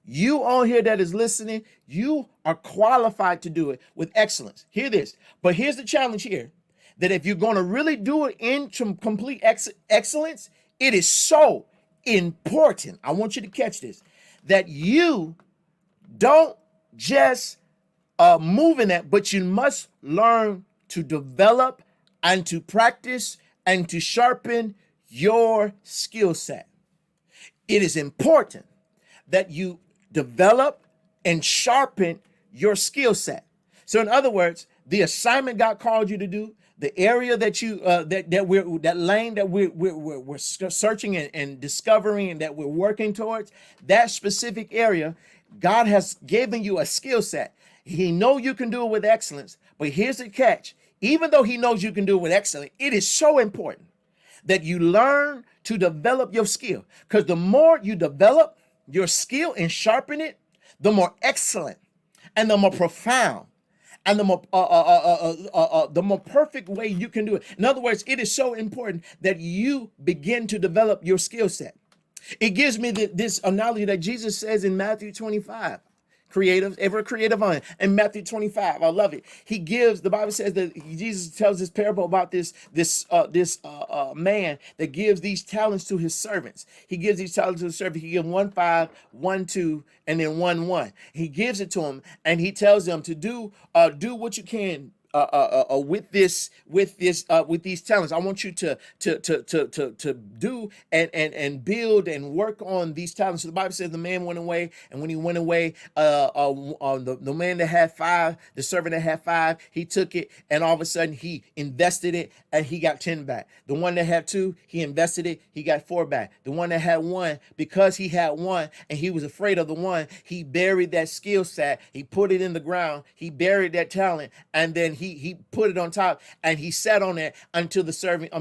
You on here that is listening, you are qualified to do it with excellence. Hear this. But here's the challenge here, that if you're going to really do it in complete excellence, it is so important. I want you to catch this, that you don't just move in that, but you must learn to develop and to practice and to sharpen your skill set. It is important that you develop and sharpen your skill set. So in other words, the assignment God called you to do, the area that you that lane that we're searching and discovering and that we're working towards, that specific area, God has given you a skill set. He knows you can do it with excellence, but here's the catch. Even though he knows you can do it with excellence, it is so important that you learn to develop your skill. Because the more you develop your skill and sharpen it, the more excellent and the more profound and the more perfect way you can do it. In other words, it is so important that you begin to develop your skill set. It gives me this analogy that Jesus says in Matthew 25. Creatives, ever creative on it. In Matthew 25, I love it. He gives, the Bible says that Jesus tells this parable about this man that gives these talents to his servants. He gives these talents to his servant. He gives 1 5, 1 2, and then 1 1. He gives it to him, and he tells them to do what you can with these talents. I want you to do and build and work on these talents. So the Bible says the man went away, and when he went away, the man that had five, the servant that had five, he took it, and all of a sudden he invested it, and he got 10 back. The one that had two, he invested it, he got 4 back. The one that had one, because he had one and he was afraid of the one, he buried that skill set, he put it in the ground, he buried that talent, and then he put it on top, and he sat on it until the servant,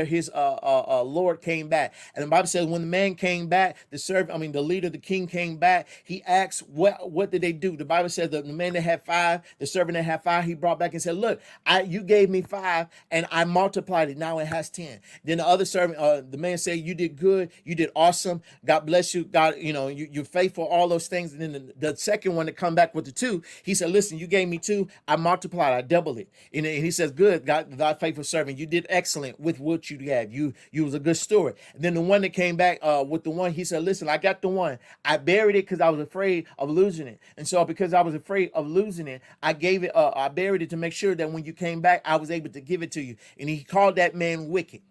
his Lord came back. And the Bible says when the man came back, the leader, the king came back, he asked, what did they do? The Bible says the man that had 5, the servant that had 5, he brought back and said, look, you gave me 5 and I multiplied it, now it has 10. Then the other servant, the man said, you did good, you did awesome, God bless you, God, you're faithful, all those things. And then the second one to come back with the 2, he said, listen, you gave me 2, I multiplied, I doubled it. And he says, good, God, thy faithful servant, you did excellent with what you have, you was a good steward. And then the one that came back with the one, he said, listen, I got the one, I buried it because I was afraid of losing it. And so because I was afraid of losing it, I buried it to make sure that when you came back, I was able to give it to you. And he called that man wicked.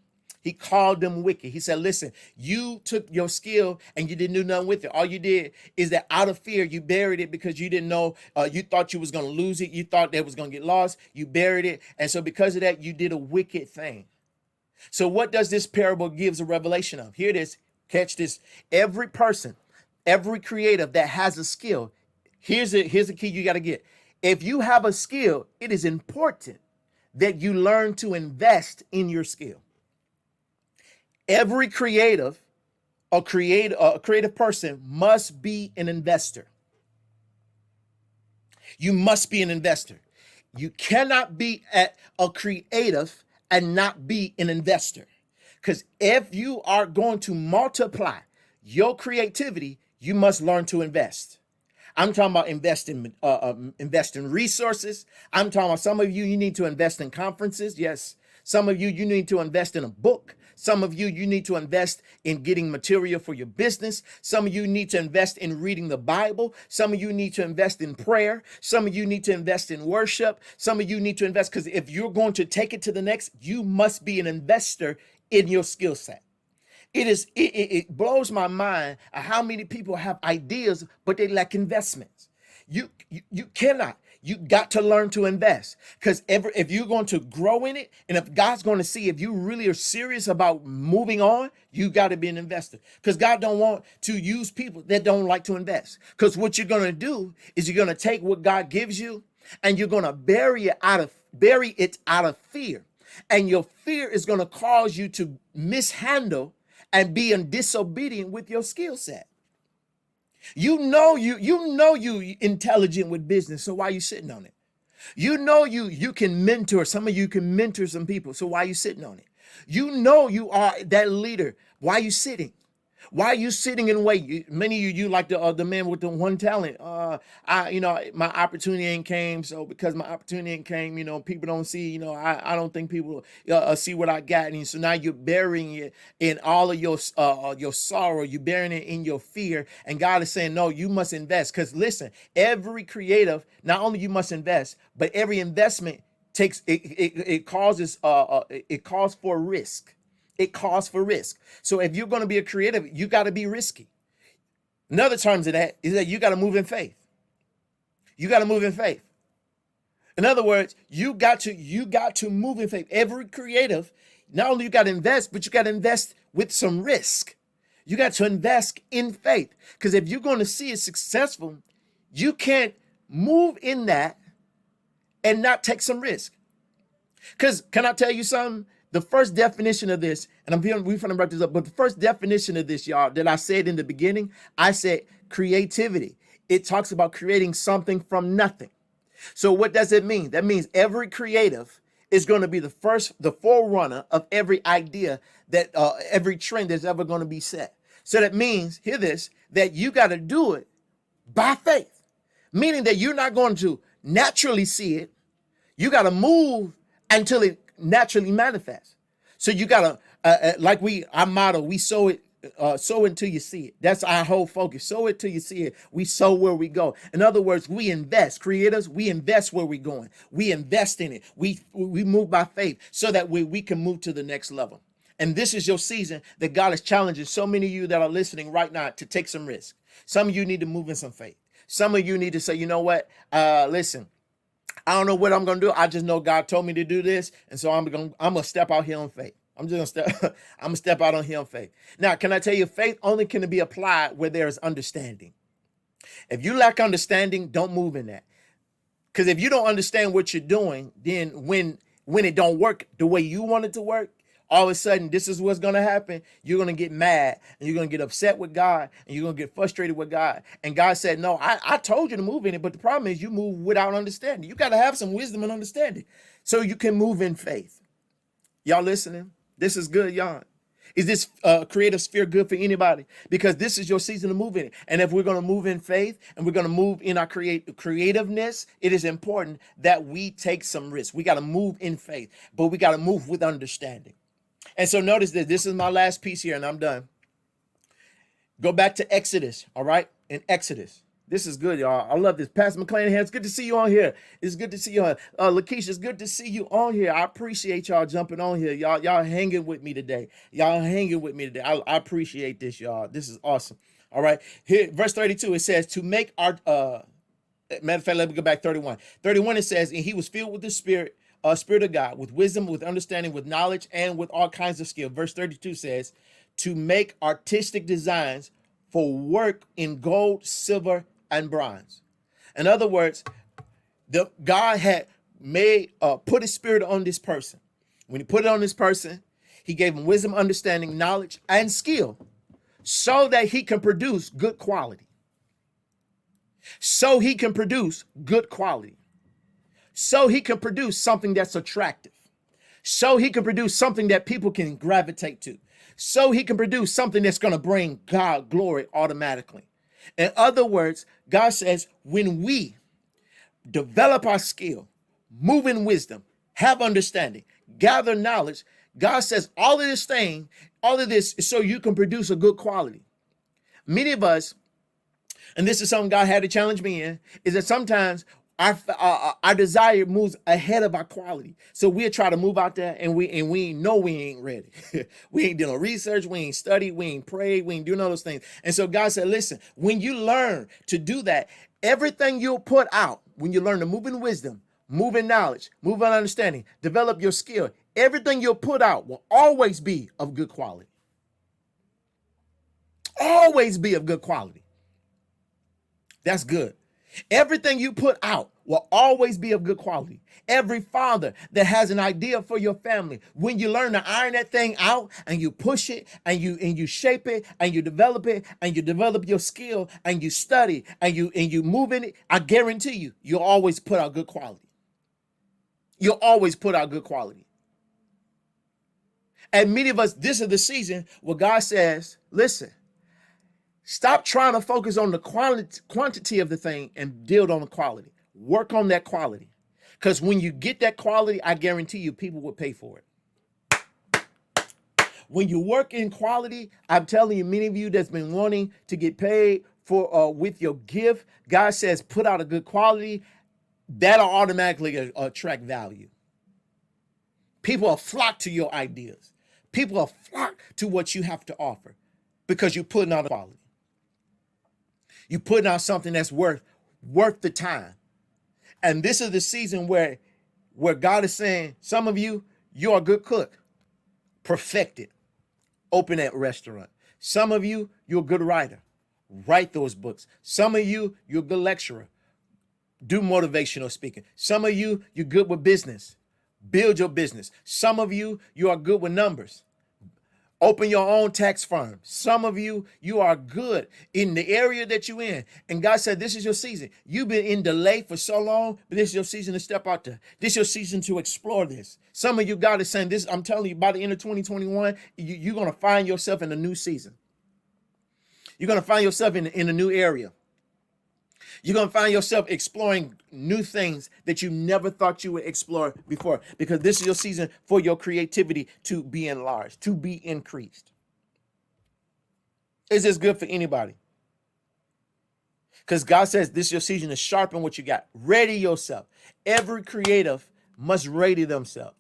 He called them wicked. He said, listen, you took your skill and you didn't do nothing with it. All you did is that out of fear, you buried it because you didn't know, you thought you was going to lose it. You thought that was going to get lost. You buried it. And so because of that, you did a wicked thing. So what does this parable gives a revelation of? Here it is. Catch this. Every person, every creative that has a skill, here's the key you got to get. If you have a skill, it is important that you learn to invest in your skill. Every creative person must be an investor. You must be an investor. You cannot be a creative and not be an investor. Because if you are going to multiply your creativity, you must learn to invest. I'm talking about invest in resources. I'm talking about some of you need to invest in conferences. Yes. Some of you need to invest in a book. Some of you need to invest in getting material for your business. Some of you need to invest in reading the Bible. Some of you need to invest in prayer. Some of you need to invest in worship. Some of you need to invest because if you're going to take it to the next, you must be an investor in your skill set. It blows my mind how many people have ideas, but they lack investments. You cannot. You got to learn to invest because if you're going to grow in it, and if God's going to see if you really are serious about moving on, you got to be an investor because God don't want to use people that don't like to invest. Because what you're going to do is you're going to take what God gives you and you're going to bury it out of fear, and your fear is going to cause you to mishandle and be disobedient with your skill set. You know you intelligent with business, so why are you sitting on it? You know you can mentor. Some of you can mentor some people, so why are you sitting on it? You know you are that leader. Why are you sitting? Why are you sitting and wait? Many of you like the man with the one talent. My opportunity ain't came, so because my opportunity ain't came, people don't see. I don't think people see what I got, and so now you're burying it in all of your sorrow. You're burying it in your fear, and God is saying, no, you must invest. Because listen, every creative, not only you must invest, but every investment takes it calls for risk. It calls for risk. So if you're going to be a creative, you got to be risky. Another terms of that is that you got to move in faith. You got to move in faith. In other words, you got to move in faith. Every creative, not only you got to invest, but you got to invest with some risk. You got to invest in faith. Because if you're going to see it successful, you can't move in that and not take some risk. Because can I tell you something? The first definition of this, and we're going to wrap this up, but the first definition of this, y'all, that I said in the beginning, I said creativity. It talks about creating something from nothing. So what does it mean? That means every creative is going to be the forerunner of every idea that every trend that's ever going to be set. So that means, hear this, that you got to do it by faith, meaning that you're not going to naturally see it. You got to move until it naturally manifests. So you gotta, our motto, we sow it Sow until you see it. That's our whole focus. Sow it till you see it. We sow where we go. In other words, we invest. Creators, we invest where we're going. We invest in it. We move by faith so that we can move to the next level. And this is your season that God is challenging so many of you that are listening right now to take some risk. Some of you need to move in some faith. Some of you need to say, you know what? Listen, I don't know what I'm gonna do. I just know God told me to do this, and so I'm gonna step out here on faith. I'm just gonna step. I'm gonna step out on here on faith. Now, can I tell you, faith only can be applied where there is understanding. If you lack understanding, don't move in that. Because if you don't understand what you're doing, then when it don't work the way you want it to work, all of a sudden this is what's gonna happen. You're gonna get mad and you're gonna get upset with God and you're gonna get frustrated with God. And God said, no, I told you to move in it, but the problem is you move without understanding. You gotta have some wisdom and understanding so you can move in faith. Y'all listening? This is good, y'all. Is this creative sphere good for anybody? Because this is your season to move in it. And if we're going to move in faith and we're going to move in our creativeness, it is important that we take some risks. We got to move in faith, but we got to move with understanding. And so notice that this is my last piece here and I'm done. Go back to Exodus, all right? In Exodus. This is good, y'all. I love this. Pastor McClanahan, it's good to see you on here. It's good to see you on. Lakeisha, it's good to see you on here. I appreciate y'all jumping on here. Y'all hanging with me today. Y'all hanging with me today. I appreciate this, y'all. This is awesome. All right. Here, verse 32, it says, to make our, matter of fact, let me go back 31. 31, it says, and he was filled with the Spirit of God, with wisdom, with understanding, with knowledge, and with all kinds of skill. Verse 32 says, to make artistic designs for work in gold, silver, and bronze. In other words, God had put his spirit on this person. When he put it on this person, he gave him wisdom, understanding, knowledge, and skill so that he can produce good quality. So he can produce good quality. So he can produce something that's attractive. So he can produce something that people can gravitate to. So he can produce something that's going to bring God glory automatically. In other words, God says, when we develop our skill, move in wisdom, have understanding, gather knowledge, God says all of this is so you can produce a good quality. Many of us, and this is something God had to challenge me in, is that sometimes our desire moves ahead of our quality. So we'll try to move out there and we know we ain't ready. We ain't doing research, we ain't studied, we ain't prayed, we ain't doing all those things. And so God said, listen, when you learn to do that, everything you'll put out, when you learn to move in wisdom, move in knowledge, move in understanding, develop your skill, everything you'll put out will always be of good quality. Always be of good quality. That's good. Everything you put out will always be of good quality. Every father that has an idea for your family, when you learn to iron that thing out and you push it and you shape it and you develop your skill and you study and you move in it, I guarantee you'll always put out good quality. You'll always put out good quality. And many of us, this is the season where God says, listen, stop trying to focus on the quantity of the thing and build on the quality. Work on that quality. Because when you get that quality, I guarantee you people will pay for it. When you work in quality, I'm telling you, many of you that's been wanting to get paid for with your gift, God says put out a good quality. That'll automatically attract value. People will flock to your ideas. People will flock to what you have to offer because you're putting out a quality. You're putting out something that's worth the time. And this is the season where God is saying, some of you, you're a good cook. Perfect it. Open that restaurant. Some of you, you're a good writer. Write those books. Some of you, you're a good lecturer. Do motivational speaking. Some of you, you're good with business. Build your business. Some of you, you are good with numbers. Open your own tax firm. Some of you, you are good in the area that you're in. And God said, this is your season. You've been in delay for so long, but this is your season to step out there. This is your season to explore this. Some of you, God is saying this, I'm telling you, by the end of 2021, you're going to find yourself in a new season. You're going to find yourself in a new area. You're going to find yourself exploring new things that you never thought you would explore before, because this is your season for your creativity to be enlarged, to be increased. Is this good for anybody? Because God says this is your season to sharpen what you got. Ready yourself. Every creative must ready themselves.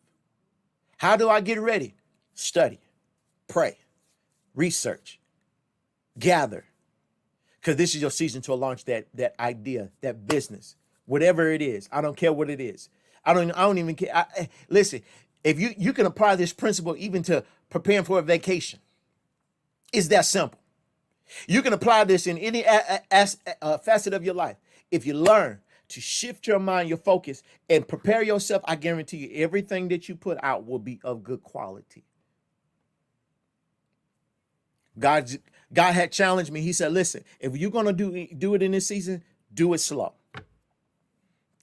How do I get ready? Study, pray, research, gather. Because this is your season to launch that idea, that business, whatever it is. I don't care what it is. I don't even care. Listen, if you can apply this principle even to preparing for a vacation. It's that simple. You can apply this in any facet of your life. If you learn to shift your mind, your focus, and prepare yourself, I guarantee you everything that you put out will be of good quality. God had challenged me. He said, listen, if you're going to do it in this season, do it slow.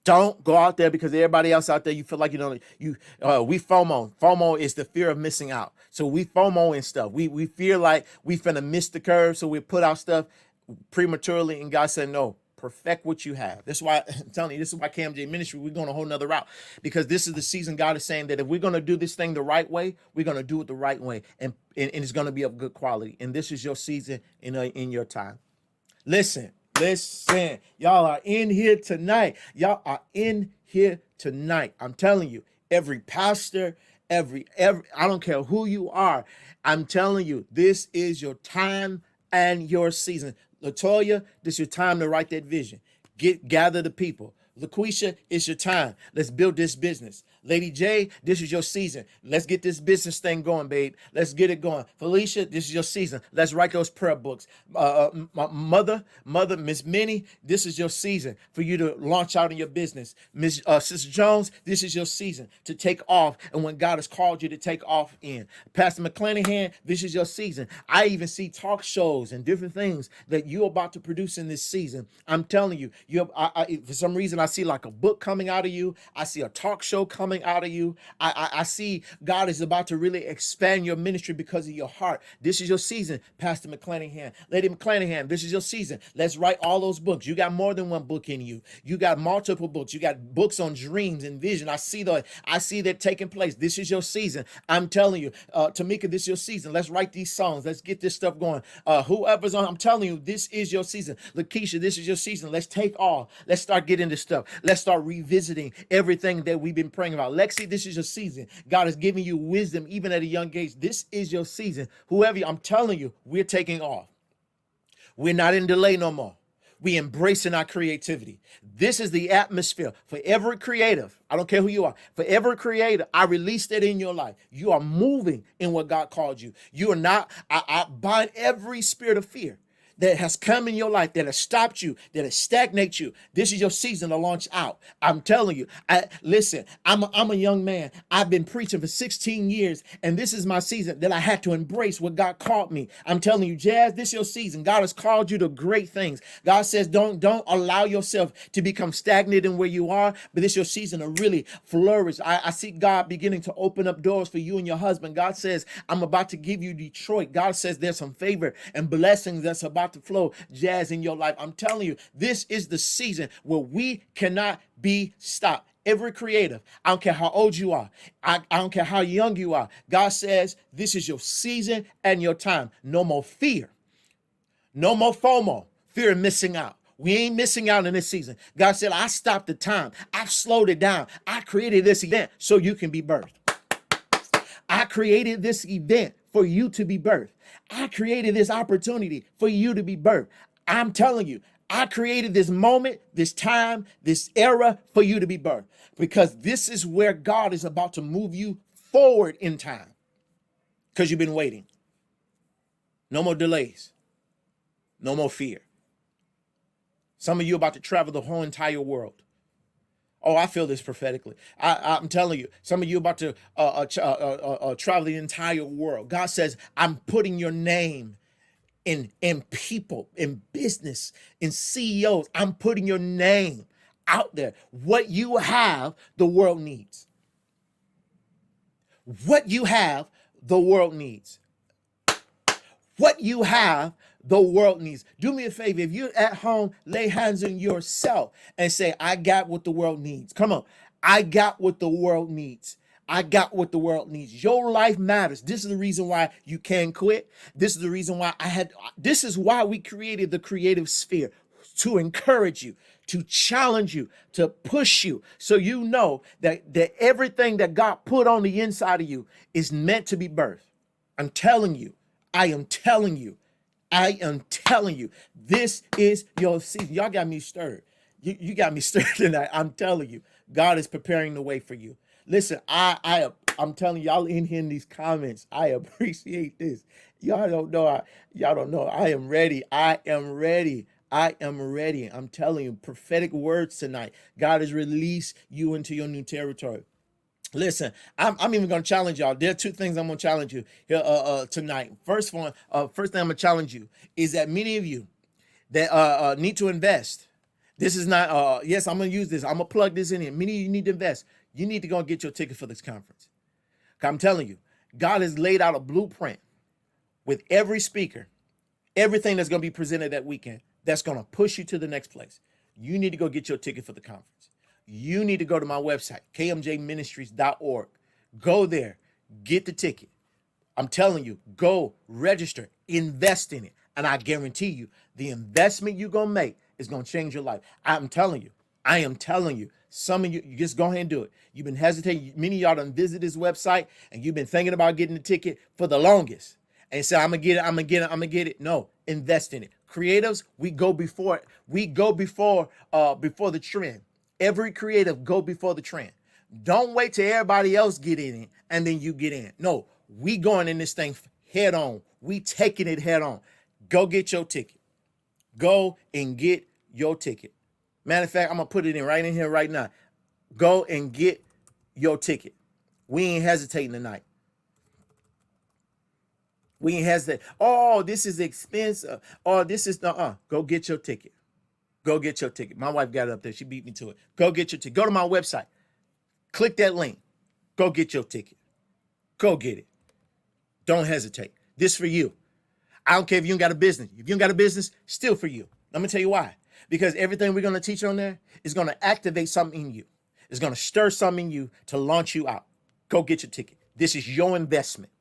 Don't go out there because everybody else out there, you feel like we FOMO. FOMO is the fear of missing out. So we FOMO and stuff. We feel like we finna miss the curve. So we put out stuff prematurely. And God said, no, perfect what you have. That's why I'm telling you, this is why KMJ Ministry, we're going a whole nother route. Because this is the season God is saying that if we're going to do this thing the right way, we're going to do it the right way. And it's going to be of good quality. And this is your season in your time. Listen, y'all are in here tonight. I'm telling you, every pastor, every I don't care who you are. I'm telling you, this is your time and your season. Latoya, this is your time to write that vision. Gather the people. LaQuisha, it's your time. Let's build this business. Lady J, this is your season. Let's get this business thing going, babe. Let's get it going. Felicia, this is your season. Let's write those prayer books. Mother, Miss Minnie, this is your season for you to launch out in your business. Miss Sister Jones, this is your season to take off and when God has called you to take off in. Pastor McClanahan, this is your season. I even see talk shows and different things that you're about to produce in this season. I'm telling you, for some reason, I see like a book coming out of you. I see a talk show coming out of you. I see God is about to really expand your ministry because of your heart. This is your season, Pastor McClanahan. Lady McClanahan, this is your season. Let's write all those books. You got more than one book in you. You got multiple books. You got books on dreams and vision. I see that taking place. This is your season. I'm telling you, Tamika, this is your season. Let's write these songs. Let's get this stuff going. Whoever's on, I'm telling you, this is your season. Lakeisha, this is your season. Let's take off. Let's start getting this stuff. Let's start revisiting everything that we've been praying about. Lexi, this is your season. God is giving you wisdom even at a young age. This is your season. I'm telling you, we're taking off. We're not in delay no more. We embracing our creativity. This is the atmosphere for every creative. I don't care who you are. For every creator, I released it in your life. You are moving in what God called you. You are not, I bind every spirit of fear that has come in your life, that has stopped you, that has stagnated you. This is your season to launch out. I'm telling you. Listen, I'm a young man. I've been preaching for 16 years, and this is my season that I had to embrace what God called me. I'm telling you, Jazz, this is your season. God has called you to great things. God says, don't allow yourself to become stagnant in where you are, but this is your season to really flourish. I see God beginning to open up doors for you and your husband. God says, I'm about to give you Detroit. God says there's some favor and blessings that's about to flow, Jazz, in your life. I'm telling you, this is the season where we cannot be stopped. Every creative, I don't care how old you are, I don't care how young you are, God says this is your season and your time. No more fear, no more FOMO, fear of missing out. We ain't missing out in this season. God said, I stopped the time. I've slowed it down. I created this event so you can be birthed. I created this event for you to be birthed. I created this opportunity for you to be birthed. I'm telling you, I created this moment, this time, this era for you to be birthed, because this is where God is about to move you forward in time, because you've been waiting. No more delays. No more fear. Some of you are about to travel the whole entire world. Oh, I feel this prophetically. I'm telling you, some of you about to travel the entire world. God says, I'm putting your name in people, in business, in CEOs. I'm putting your name out there. What you have, the world needs. What you have, the world needs. What you have, the world needs. Do me a favor. If you're at home, lay hands on yourself and say, I got what the world needs. Come on. I got what the world needs. I got what the world needs. Your life matters. This is the reason why you can't quit. This is the reason why this is why we created the creative sphere, to encourage you, to challenge you, to push you, so you know that everything that God put on the inside of you is meant to be birthed. I'm telling you, I am telling you, I am telling you, this is your season. Y'all got me stirred. You got me stirred tonight. I'm telling you, God is preparing the way for you. Listen, I'm telling y'all in here in these comments, I appreciate this. Y'all don't know. Y'all don't know. I am ready. I am ready. I am ready. I'm telling you, prophetic words tonight. God has released you into your new territory. Listen, I'm even gonna challenge y'all. There are two things I'm gonna challenge you here tonight. First thing I'm gonna challenge you is that many of you that need to invest. This is not yes, I'm gonna use this. I'm gonna plug this in here. Many of you need to invest. You need to go and get your ticket for this conference. I'm telling you, God has laid out a blueprint with every speaker, everything that's gonna be presented that weekend that's gonna push you to the next place. You need to go get your ticket for the conference. You need to go to my website, kmjministries.org. Go there, get the ticket. I'm telling you, go register, invest in it. And I guarantee you, the investment you're going to make is going to change your life. I'm telling you, I am telling you, some of you just go ahead and do it. You've been hesitating. Many of y'all done visit this website and you've been thinking about getting the ticket for the longest. And say, I'm going to get it, I'm going to get it, I'm going to get it. No, invest in it. Creatives, we go before it. We go before the trend. Every creative go before the trend. Don't wait till everybody else get in it and then you get in. No, we going in this thing head on. We taking it head on. Go get your ticket. Go and get your ticket. Matter of fact, I'm going to put it in right in here right now. Go and get your ticket. We ain't hesitating tonight. We ain't hesitating. Oh, this is expensive. Oh, this is go get your ticket. Go get your ticket. My wife got it up there. She beat me to it. Go get your ticket. Go to my website. Click that link. Go get your ticket. Go get it. Don't hesitate. This for you. I don't care if you ain't got a business. If you ain't got a business, still for you. Let me tell you why. Because everything we're going to teach on there is going to activate something in you. It's going to stir something in you to launch you out. Go get your ticket. This is your investment.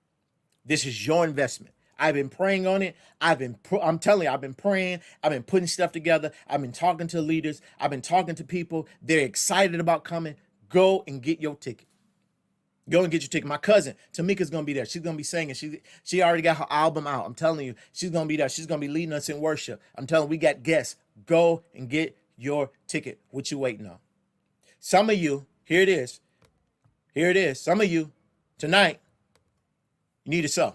This is your investment. I've been praying on it. I'm telling you, I've been praying. I've been putting stuff together. I've been talking to leaders. I've been talking to people. They're excited about coming. Go and get your ticket. Go and get your ticket. My cousin Tamika's gonna be there. She's gonna be singing. She already got her album out. I'm telling you, she's gonna be there. She's gonna be leading us in worship. I'm telling you, we got guests. Go and get your ticket. What you waiting on? Some of you, here it is. Here it is. Some of you tonight, you need to sow.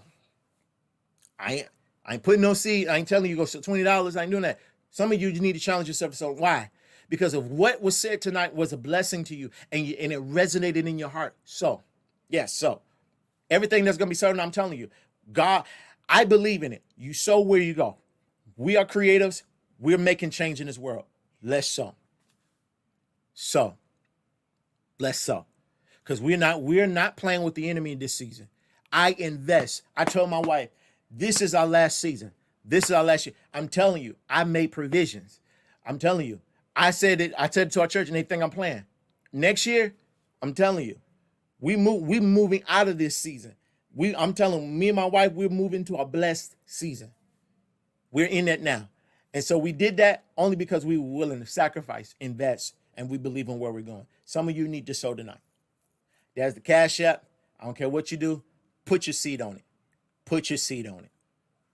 I ain't putting no seed. I ain't telling you go $20. I ain't doing that. Some of you need to challenge yourself. So why? Because of what was said tonight was a blessing to you, and it resonated in your heart. So, yes, so everything that's gonna be certain, I'm telling you, God, I believe in it. You sow where you go. We are creatives. We're making change in this world. Let's sow. So, let's sow. Because we're not playing with the enemy this season. I invest. I told my wife, this is our last season. This is our last year. I'm telling you, I made provisions. I'm telling you. I said it to our church and they think I'm playing. Next year, I'm telling you, we're moving out of this season. I'm telling me and my wife, we're moving to a blessed season. We're in that now. And so we did that only because we were willing to sacrifice, invest, and we believe in where we're going. Some of you need to sow tonight. There's the Cash App. I don't care what you do. Put your seed on it. Put your seed on it.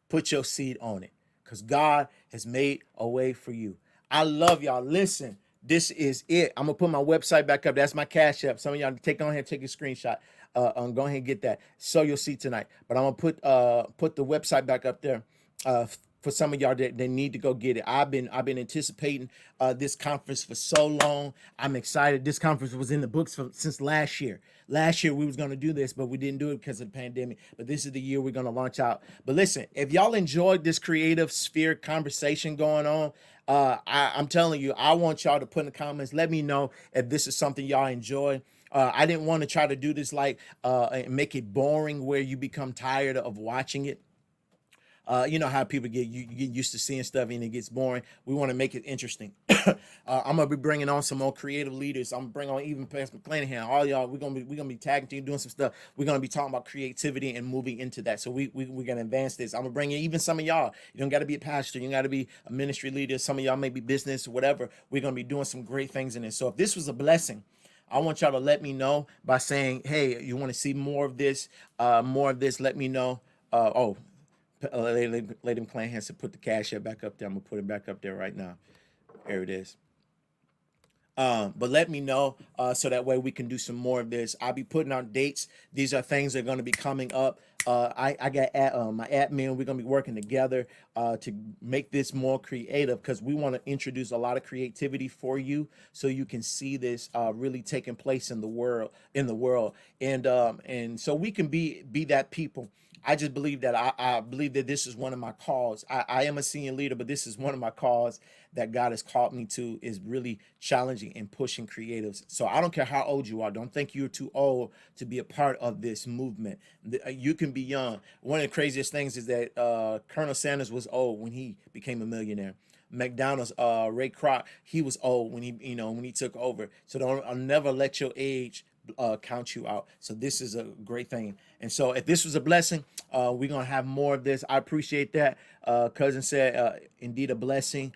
Put your seed on it. Because God has made a way for you. I love y'all. Listen, this is it. I'm going to put my website back up. That's my Cash App. Some of y'all take on here, take a screenshot. Go ahead and get that. So you'll see tonight. But I'm going to put the website back up there for some of y'all that need to go get it. I've been anticipating this conference for so long. I'm excited. This conference was in the books since last year. Last year we was going to do this, but we didn't do it because of the pandemic. But this is the year we're going to launch out. But listen, if y'all enjoyed this creative sphere conversation going on, I'm telling you, I want y'all to put in the comments. Let me know if this is something y'all enjoy. I didn't want to try to do this like make it boring where you become tired of watching it. You know how people get used to seeing stuff and it gets boring. We want to make it interesting. I'm gonna be bringing on some more creative leaders. I'm gonna bring on even Pastor McClanahan. All y'all, we're gonna be tagging team doing some stuff. We're gonna be talking about creativity and moving into that. So we're gonna advance this. I'm gonna bring in even some of y'all. You don't got to be a pastor. You got to be a ministry leader. Some of y'all may be business or whatever. We're gonna be doing some great things in this. So if this was a blessing, I want y'all to let me know by saying, "Hey, you want to see more of this? More of this? Let me know." Lady McClanahan said, "Put the cash app back up there." I'm gonna put it back up there right now. There it is. But let me know so that way we can do some more of this. I'll be putting out dates. These are things that are going to be coming up. I got my admin. We're going to be working together to make this more creative because we want to introduce a lot of creativity for you so you can see this really taking place in the world and so we can be that people. I just believe that I believe that this is one of my calls. I am a senior leader, but this is one of my calls that God has called me to is really challenging and pushing creatives. So I don't care how old you are. Don't think you're too old to be a part of this movement. You can be young. One of the craziest things is that Colonel Sanders was old when he became a millionaire. McDonald's, Ray Kroc, he was old when he took over. So don't I'll never let your age count you out. So this is a great thing. And so if this was a blessing, we're gonna have more of this. I appreciate that. Cousin said, indeed a blessing.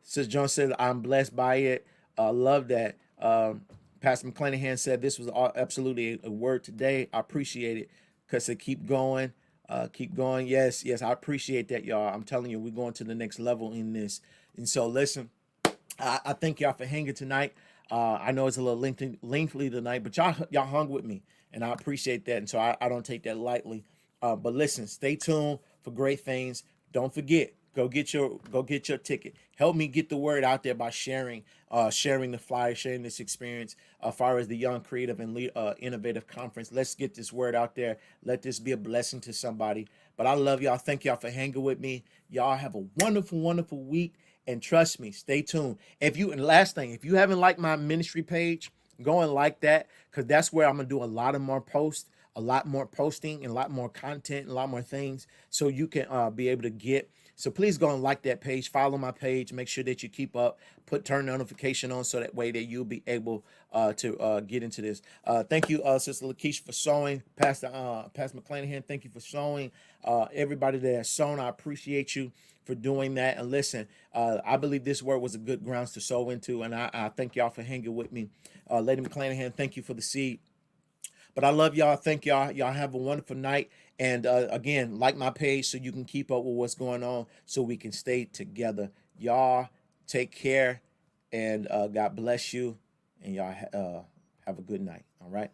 Sister Jones said, I'm blessed by it. Love that. Pastor McClanahan said this was absolutely a word today. I appreciate it because they keep going. Keep going. Yes, yes, I appreciate that, y'all. I'm telling you, we're going to the next level in this. And so, listen, I thank y'all for hanging tonight. I know it's a little lengthy tonight, but y'all hung with me, and I appreciate that. And so I don't take that lightly. But listen, stay tuned for great things. Don't forget, go get your ticket. Help me get the word out there by sharing the flyer, sharing this experience. As far as the Young Creative and Innovative Conference, let's get this word out there. Let this be a blessing to somebody. But I love y'all. Thank y'all for hanging with me. Y'all have a wonderful, wonderful week. And trust me, stay tuned. And last thing, if you haven't liked my ministry page, go and like that because that's where I'm gonna do a lot of more posts, a lot more posting, and a lot more content, and a lot more things, so you can be able to get. So please go and like that page, follow my page, make sure that you keep up, turn notification on, so that way that you'll be able to get into this. Thank you, Sister Lakeisha, for sewing. Pastor McClanahan, thank you for sewing. Everybody that has sewn, I appreciate you for doing that. And listen, I believe this word was a good grounds to sow into, and I thank y'all for hanging with me. Lady McClanahan, thank you for the seed. But I love y'all. Thank y'all. Y'all have a wonderful night. And again, like my page so you can keep up with what's going on so we can stay together. Y'all take care and God bless you. And y'all have a good night. All right.